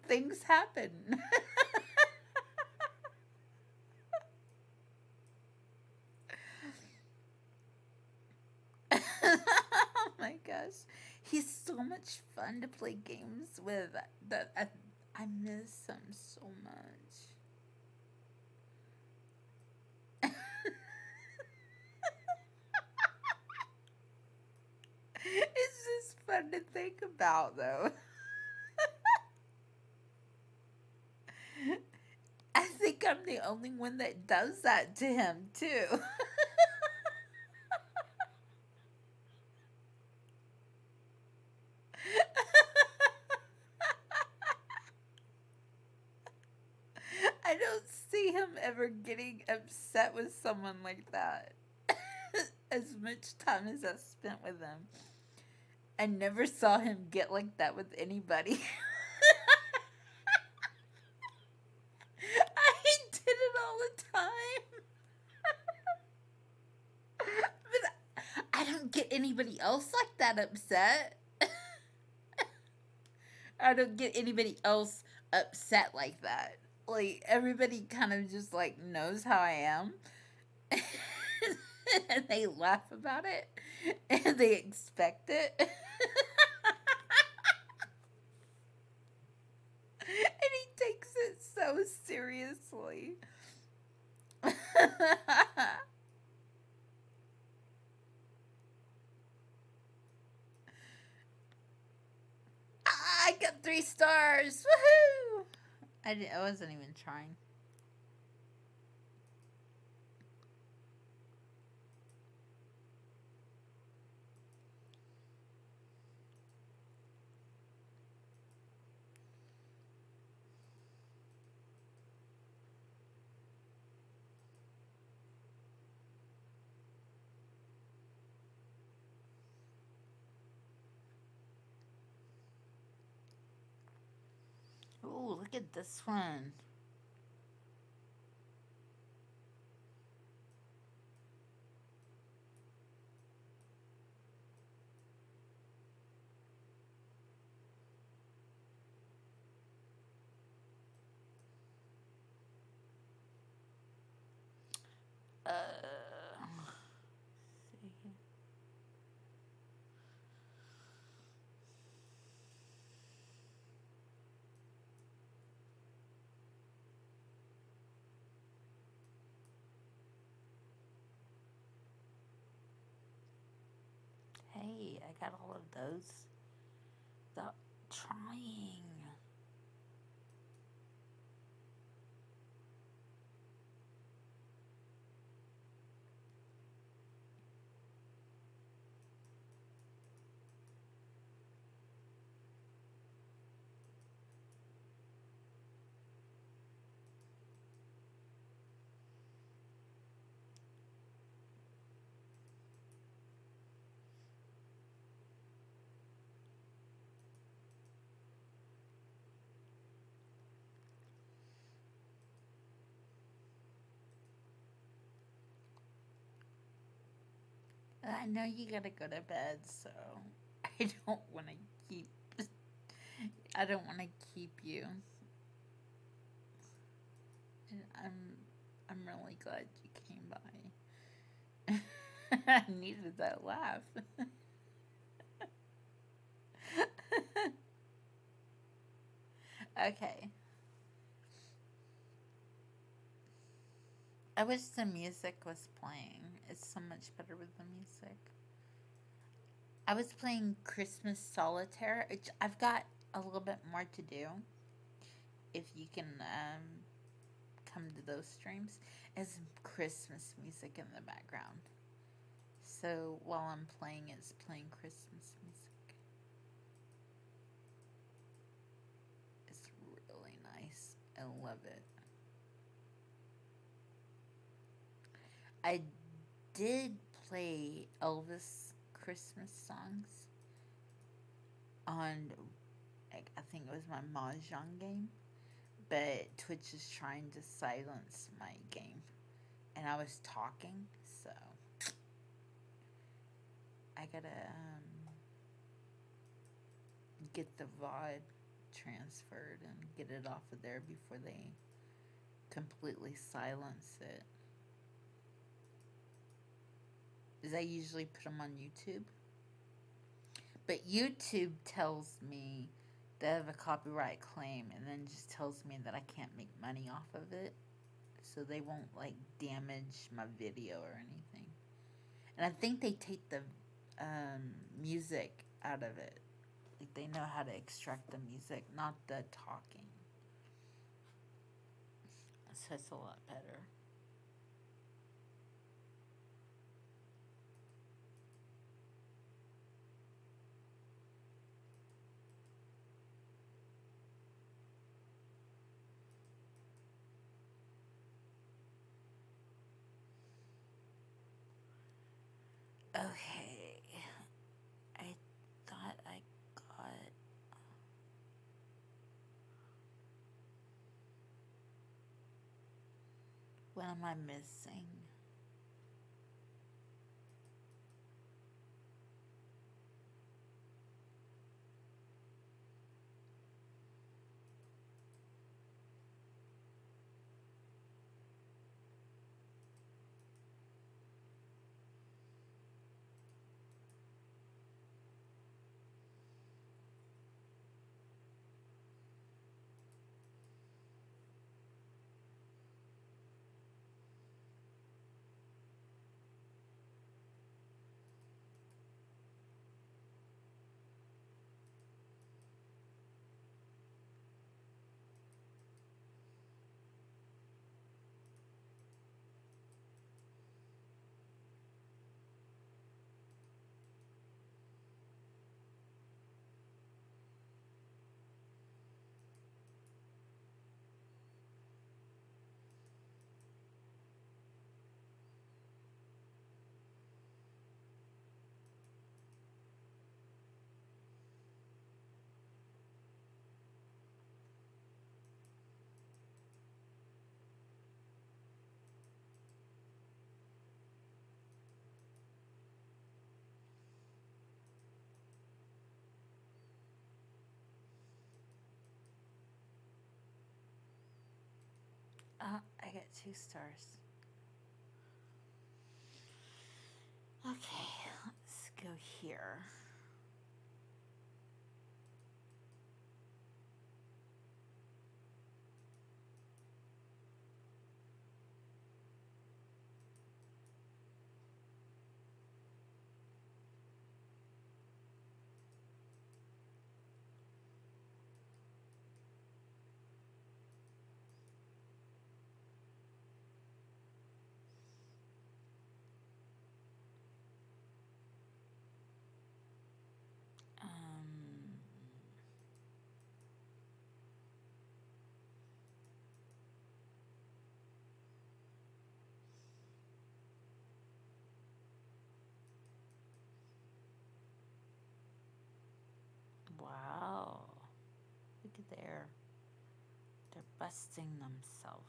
Things happen. Oh my gosh. He's so much fun to play games with. That I miss him so much. It's just fun to think about, though. I think I'm the only one that does that to him, too. I don't see him ever getting upset with someone like that. As much time as I spent with him, I never saw him get like that with anybody. I did it all the time. But I don't get anybody else like that upset. I don't get anybody else upset like that. Like, everybody kind of just like knows how I am. And they laugh about it. And they expect it. And he takes it so seriously. I got 3 stars. Woohoo! I wasn't even trying. Ooh, look at this one. Uh, see. Hey, I got all of those without trying. I know you gotta go to bed, so I don't want to keep. I don't want to keep you. And I'm really glad you came by. I needed that laugh. Okay. I wish the music was playing. It's so much better with the music. I was playing Christmas Solitaire. I've got a little bit more to do. If you can come to those streams, as Christmas music in the background. So while I'm playing, it's playing Christmas music. It's really nice. I love it. I did play Elvis Christmas songs on, I think it was my Mahjong game, but Twitch is trying to silence my game. And I was talking, so I gotta get the VOD transferred and get it off of there before they completely silence it. Because I usually put them on YouTube. But YouTube tells me they have a copyright claim and then just tells me that I can't make money off of it. So they won't, like, damage my video or anything. And I think they take the music out of it. Like, they know how to extract the music, not the talking. So it's a lot better. Okay. I thought I got. What am I missing? I got 2 stars. Okay, let's go here. Um, wow. Look at there. They're busting themselves.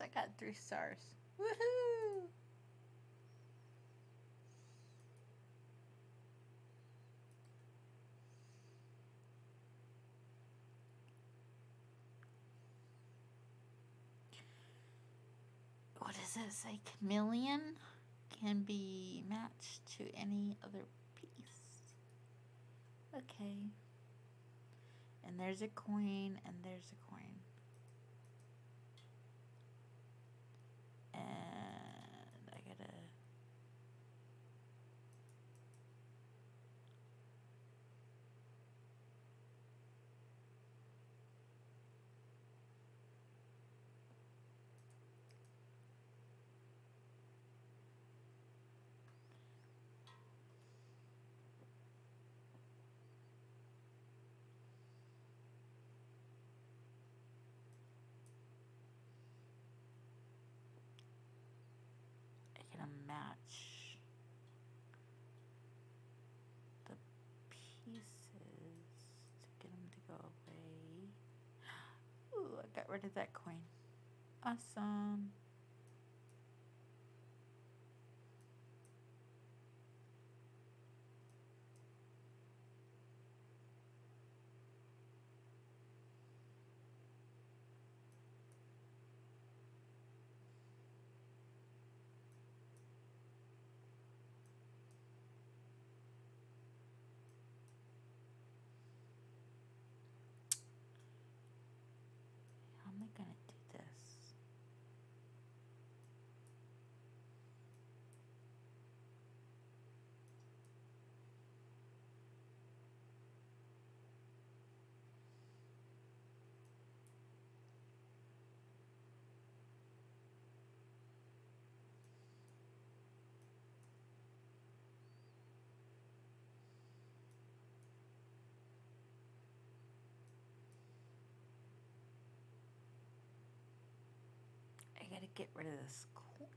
I got 3 stars. Woohoo! What does it say? Chameleon can be matched to any other piece. Okay. And there's a coin, and there's a coin. And I gotta... match the pieces to get them to go away. Ooh, I got rid of that coin. Awesome. How am I gonna do this? I gotta get rid of this coin.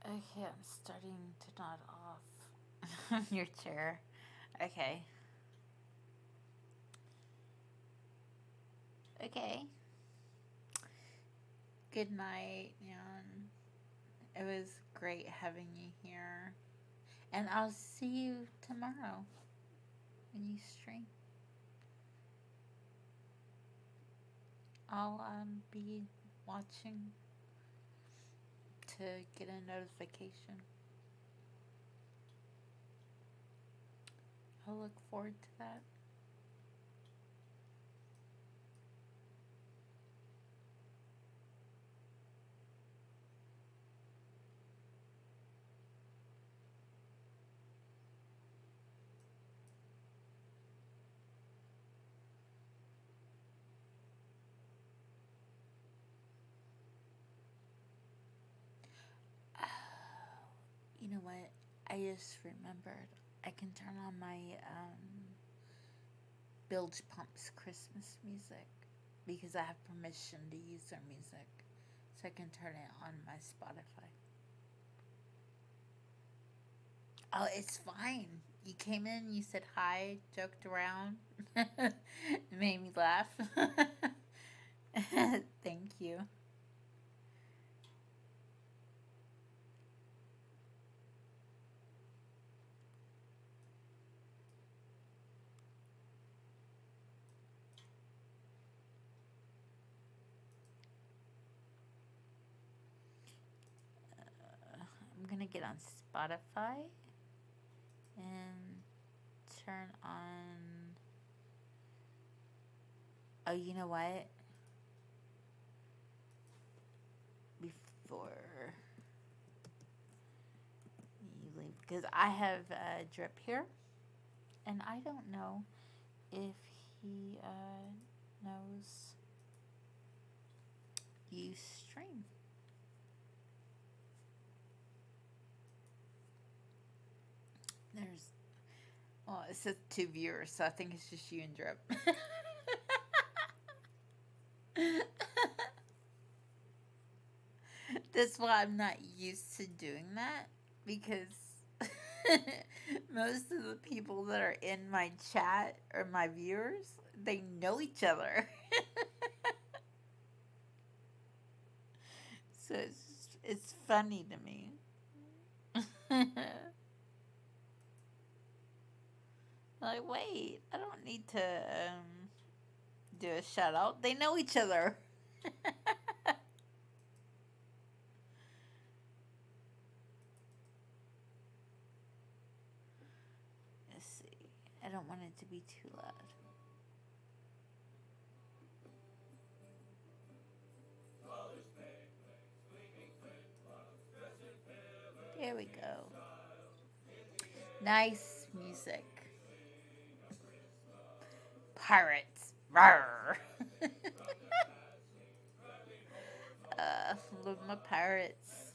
Okay, I'm starting to nod off your chair. Okay. Okay. Good night, Jan. It was great having you here. And I'll see you tomorrow. when you stream. I'll be watching to get a notification. I'll look forward to that. You know what? I just remembered. I can turn on my Bilge Pumps Christmas music because I have permission to use their music. So I can turn it on my Spotify. Oh, it's fine. You came in, you said hi, joked around. It made me laugh. Thank you. I'm gonna get on Spotify and turn on. Oh, you know what? Before you leave, because I have Drip here, and I don't know if he knows you stream. There's, well, it says 2 viewers, so I think it's just you and Drip. That's why I'm not used to doing that because most of the people that are in my chat or my viewers, they know each other. So it's funny to me. Like, wait, I don't need to do a shout out. They know each other. Let's see. I don't want it to be too loud. There we go. Nice music. Pirates. Rawr. Love my pirates.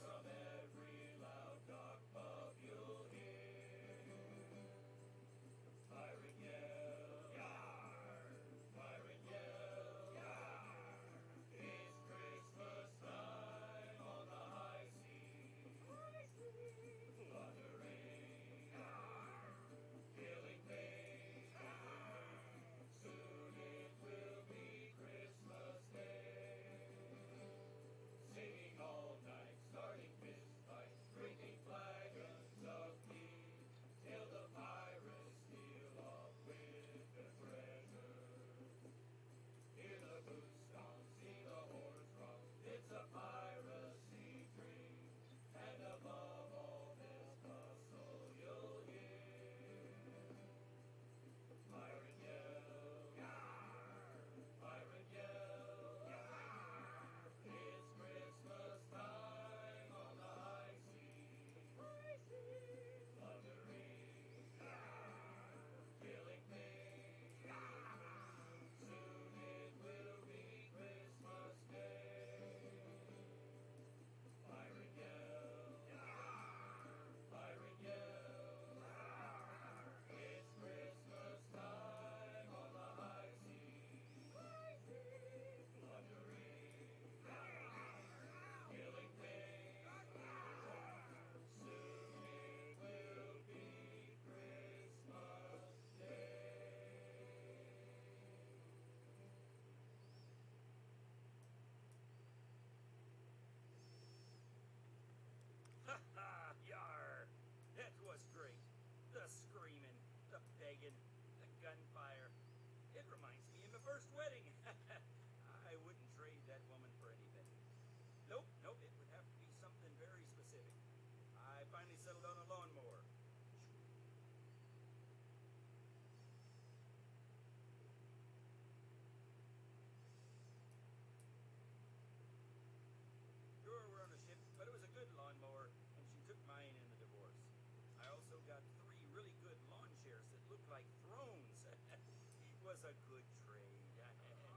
was a good trade.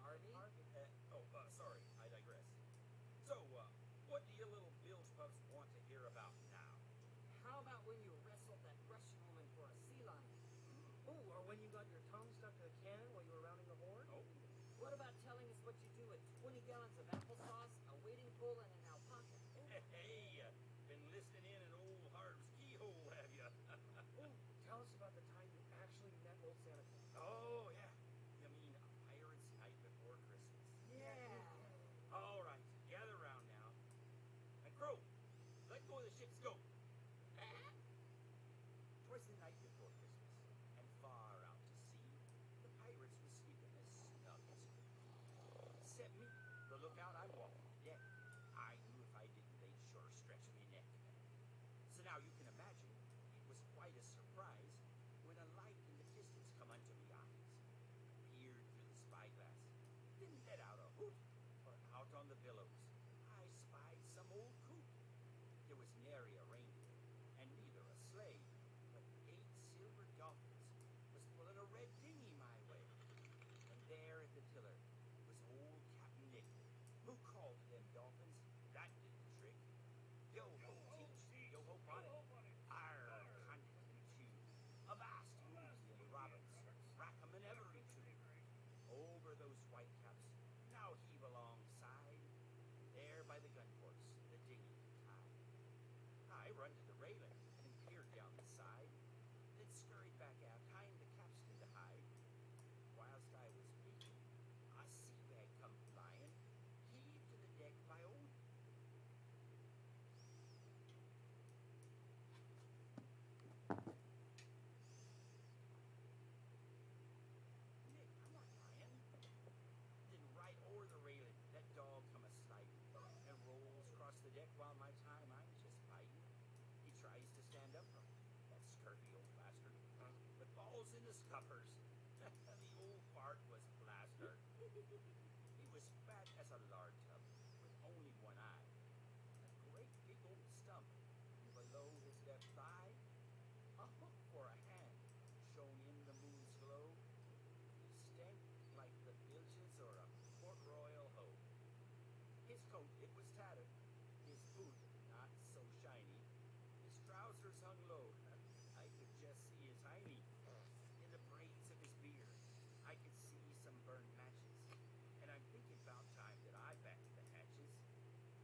Harvey? Sorry, I digress. So, what do you little bilge pups want to hear about now? How about when you wrestled that Russian woman for a sea lion? Oh, or when you got your tongue stuck to a cannon while you were rounding the horn? Oh, What about telling us what you do with 20 gallons of applesauce, a wading pool, and an alpaca? hey, been listening in at old Harv's keyhole, have you? Oh, tell us about the time you actually met old Santa Claus. Oh, yeah. You mean a pirate's night before Christmas? Yeah. All right, gather round now. And Crow, let go of the ship's scope. 'Twas the night before Christmas, and far out to sea, the pirates were sleeping as snug as could be. Except me, the lookout, I'm walking the deck. I knew if I didn't, they'd sure stretch me neck. So now you can imagine, it was quite a surprise when a light in the distance come unto me eyes, appeared through the spyglass, then let out a hoot, for out on the billows I spied some old coot. There was nary a reindeer, and neither a sleigh, but 8 silver dolphins was pulling a red dinghy my way. And there at the tiller was old Captain Nick, who called to them dolphins, that did the trick. Yo ho teach, yo ho bonnet, arr content and chew, avast moody and robins, rack 'em in every tune. Over those white caps, now heave alongside, there by the gun ports, the dinghy tied. I run to the railing and peered down the side, then scurried back aft, tying the capstan to hide. Whilst I was peeking, a sea bag come flying, heaved to the deck by old Nick. I'm not lying. Then right over the railing, that dog come a-sliding, and rolls across the deck while my time I'm just fighting. He tries to stand upright, that scurvy old bastard, but falls in the scuppers. The old fart was plastered. He was fat as a lard tub, with only one eye, a great big old stump, and below his left thigh, a hook for a hand, shone in the moon's glow. He stank like the bilges or a Port Royal hoe. His coat, it was tattered, his boot not so shiny, his trousers hung low, I could just see his hiney. In the braids of his beard, I could see some burned matches, and I'm thinking about time that I backed the hatches.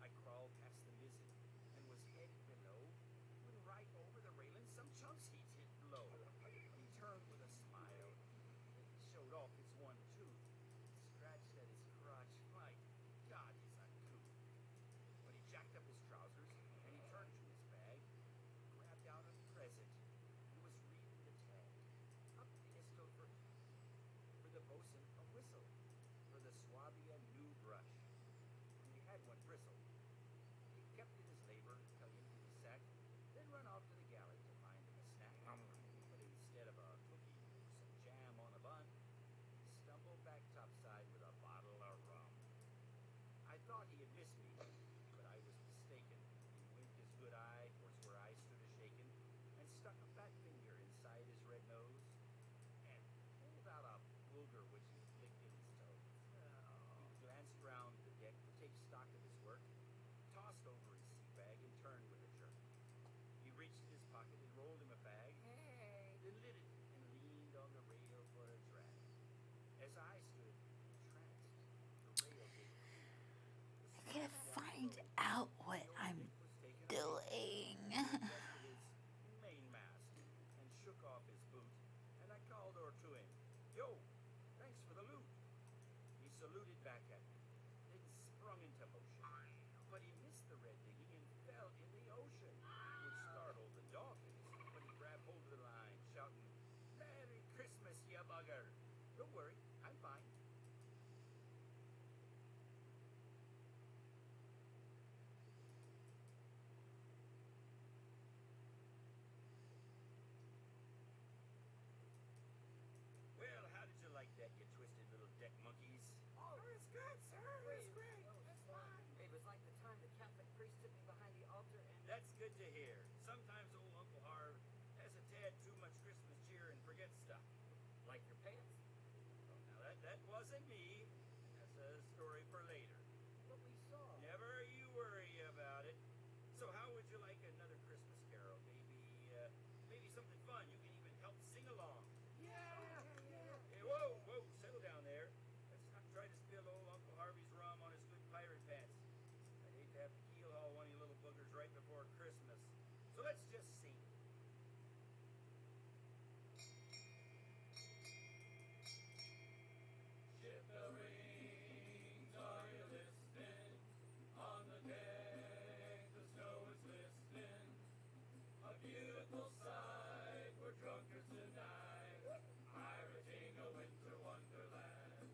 I crawled past the mizzen and was headed below, when right over the railing some chunks he did blow. He turned with a smile that showed off his one tooth, scratched at his crotch. My God, he's uncouth. But he jacked up his trousers, and he turned to his bag, grabbed out a present, and was reading the tag. A pistol for the bosun, a whistle for the swabby, a new brush. And he had one bristle. He kept in his labor, tugged into his sack, then run off to the galley to find him a snack. But instead of a cookie or some jam on a bun, he stumbled back topside with a bottle of rum. I thought he had missed me, but I was mistaken. He winked his good eye towards where I stood a-shaking, and stuck a fat finger inside his red nose, and pulled out a booger which he flicked in his toes. He glanced round the deck to take stock of his work, tossed over his sea bag, and turned with a jerk. He reached in his pocket and rolled him a fag, then lit it and leaned on the rail for a drag. As I stood entranced, the rail gave I gotta find out what I'm doing. adjusted his mainmast and shook off his boot, and I called over to him, "Yo, thanks for the loot." He saluted back at me, then sprung into motion, but he missed the red dinghy and fell in the ocean, which startled the dolphins. But he grabbed hold of the line, shouting, "Merry Christmas, ya bugger! Don't worry, I'm fine." Well, how did you like that, you twisted little deck monkeys? Oh, it's good, sir. It's great. It's fine. It was like the time the Catholic priest took me behind the altar and... That's good to hear. Sometimes old Uncle Harv has a tad too much Christmas cheer and forgets stuff. Like your pants? that wasn't me. That's a story for later. But we saw. Never you worry about it. So how would you like another Christmas carol? Maybe something fun. You can even help sing along. Yeah. Hey, whoa, settle down there. Let's not try to spill old Uncle Harvey's rum on his good pirate pants. I'd hate to have to keel haul one of you little boogers right before Christmas. So let's just sing. Ship bell rings, are you listening? On the deck, the snow is glistening. A beautiful sight, we're drunkards tonight, pirating a winter wonderland.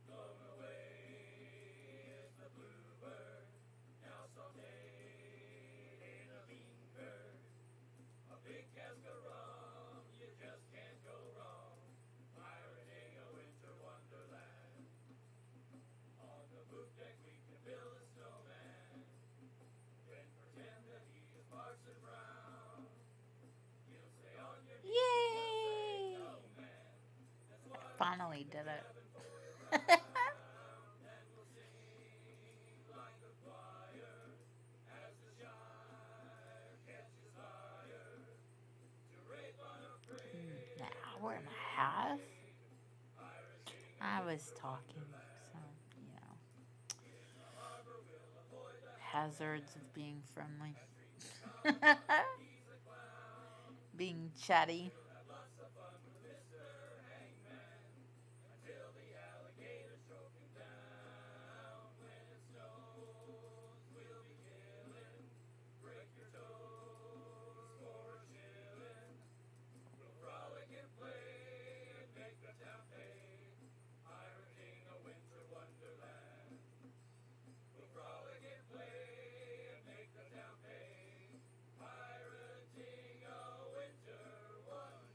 Blown away is the bluebird, now sauteed in a bean curd. A big cask of rum, you just can't go wrong, pirating a winter wonderland. On the poop deck we can build a snowman, then pretend that he is Parson Brown. He'll say on your knees, we'll say Yay! no man, that's what Finally we've did been it. having for you round. And we'll sing like a choir as the Shire catches fire. To rape on a An parade, hour and a half? pirating a I was winter talking, wonderland. so, you know, In the harbor we'll avoid the hazards of hangman being friendly. and treat the commodore like he's a clown. Being chatty. We'll have lots of fun with Mr. Hangman until the alligators choke him down. When it snows, we'll be killing. Break your toes for a shilling. We'll frolic and play and make the town pay. Pirating a winter wonderland. We'll frolic and play and make the town pay. Pirating a winter wonderland.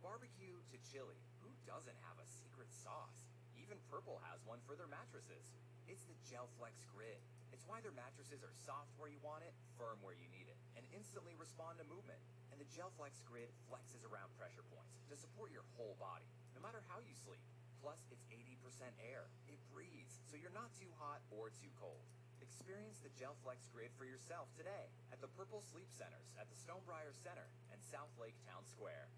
barbecue to chili, who doesn't have a secret sauce? Even Purple has one for their mattresses. It's the GelFlex Grid. It's why their mattresses are soft where you want it, firm where you need it, and instantly respond to movement. And the GelFlex Grid flexes around pressure points to support your whole body, no matter how you sleep. Plus, it's 80% air. It breathes, so you're not too hot or too cold. Experience the GelFlex Grid for yourself today at the Purple Sleep Centers at the Stonebriar Center and South Lake Town Square.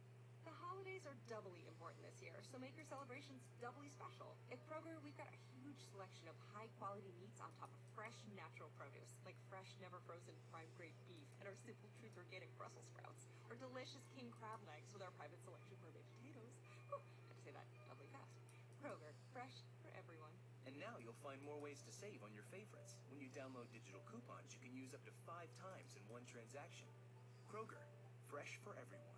The holidays are doubly important this year, so make your celebrations doubly special. At Kroger, we've got a huge selection of high-quality meats on top of fresh, natural produce, like fresh, never-frozen, prime-grade beef and our Simple Truth organic Brussels sprouts, or delicious king crab legs with our private selection gourmet potatoes. Whew, had to say that doubly fast. Kroger, fresh for everyone. And now you'll find more ways to save on your favorites. When you download digital coupons, you can use up to 5 times in one transaction. Kroger, fresh for everyone.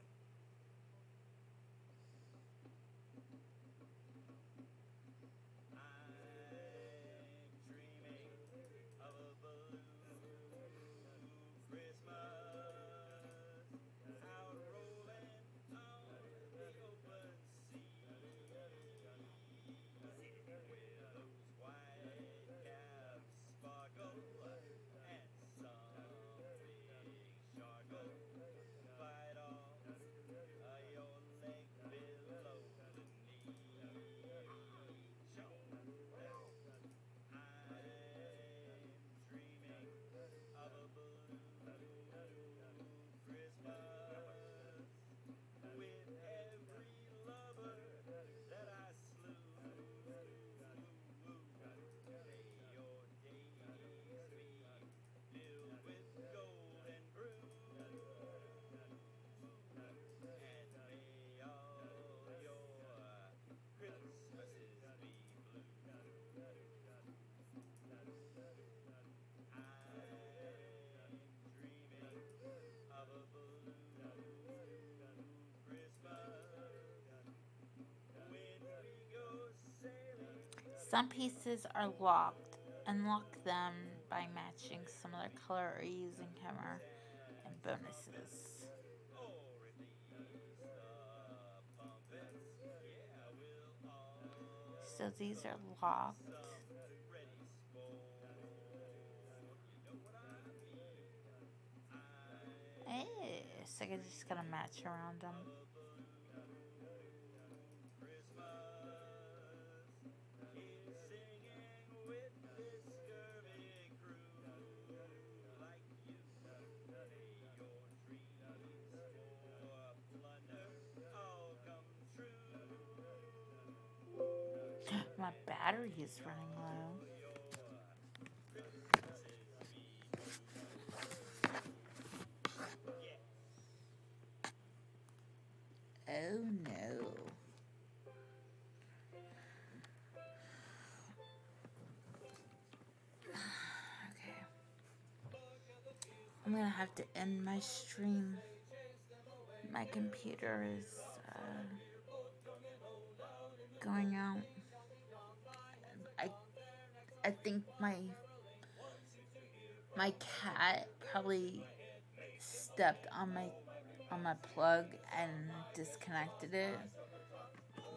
Some pieces are locked. Unlock them by matching similar color or using hammer and bonuses. So these are locked. So I just gotta match around them. My battery is running low. Oh no. Okay. I'm gonna have to end my stream. My computer is going out. I think my cat probably stepped on my plug and disconnected it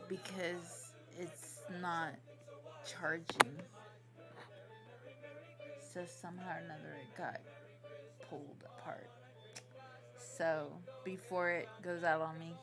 because it's not charging. So somehow or another it got pulled apart. So before it goes out on me,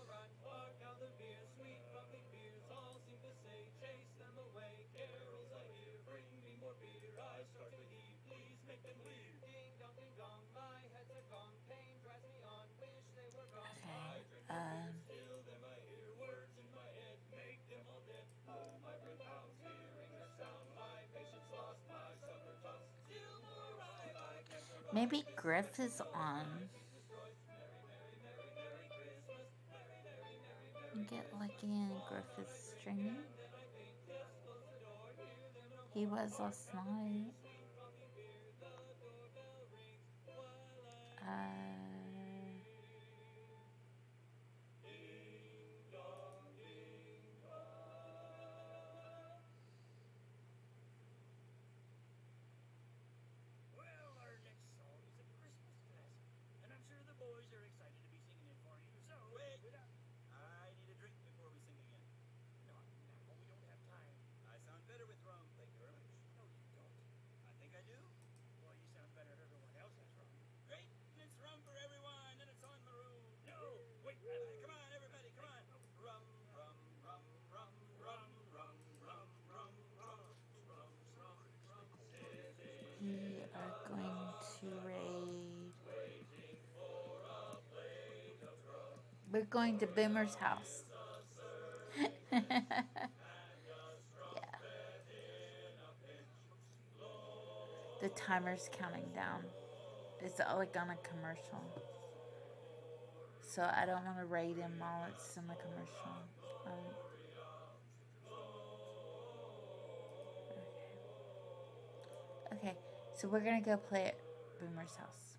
maybe Griff is on. Get lucky and Griff is streaming. He was last night. Well, our next song is a Christmas classic, and I'm sure the boys are excited to be singing it for you. So, wait, I need a drink. to raid. We're going to Boomer's house. Yeah. The timer's counting down. It's like on a commercial. So I don't want to raid him while it's in the commercial. Okay, so we're gonna go play at Boomer's house.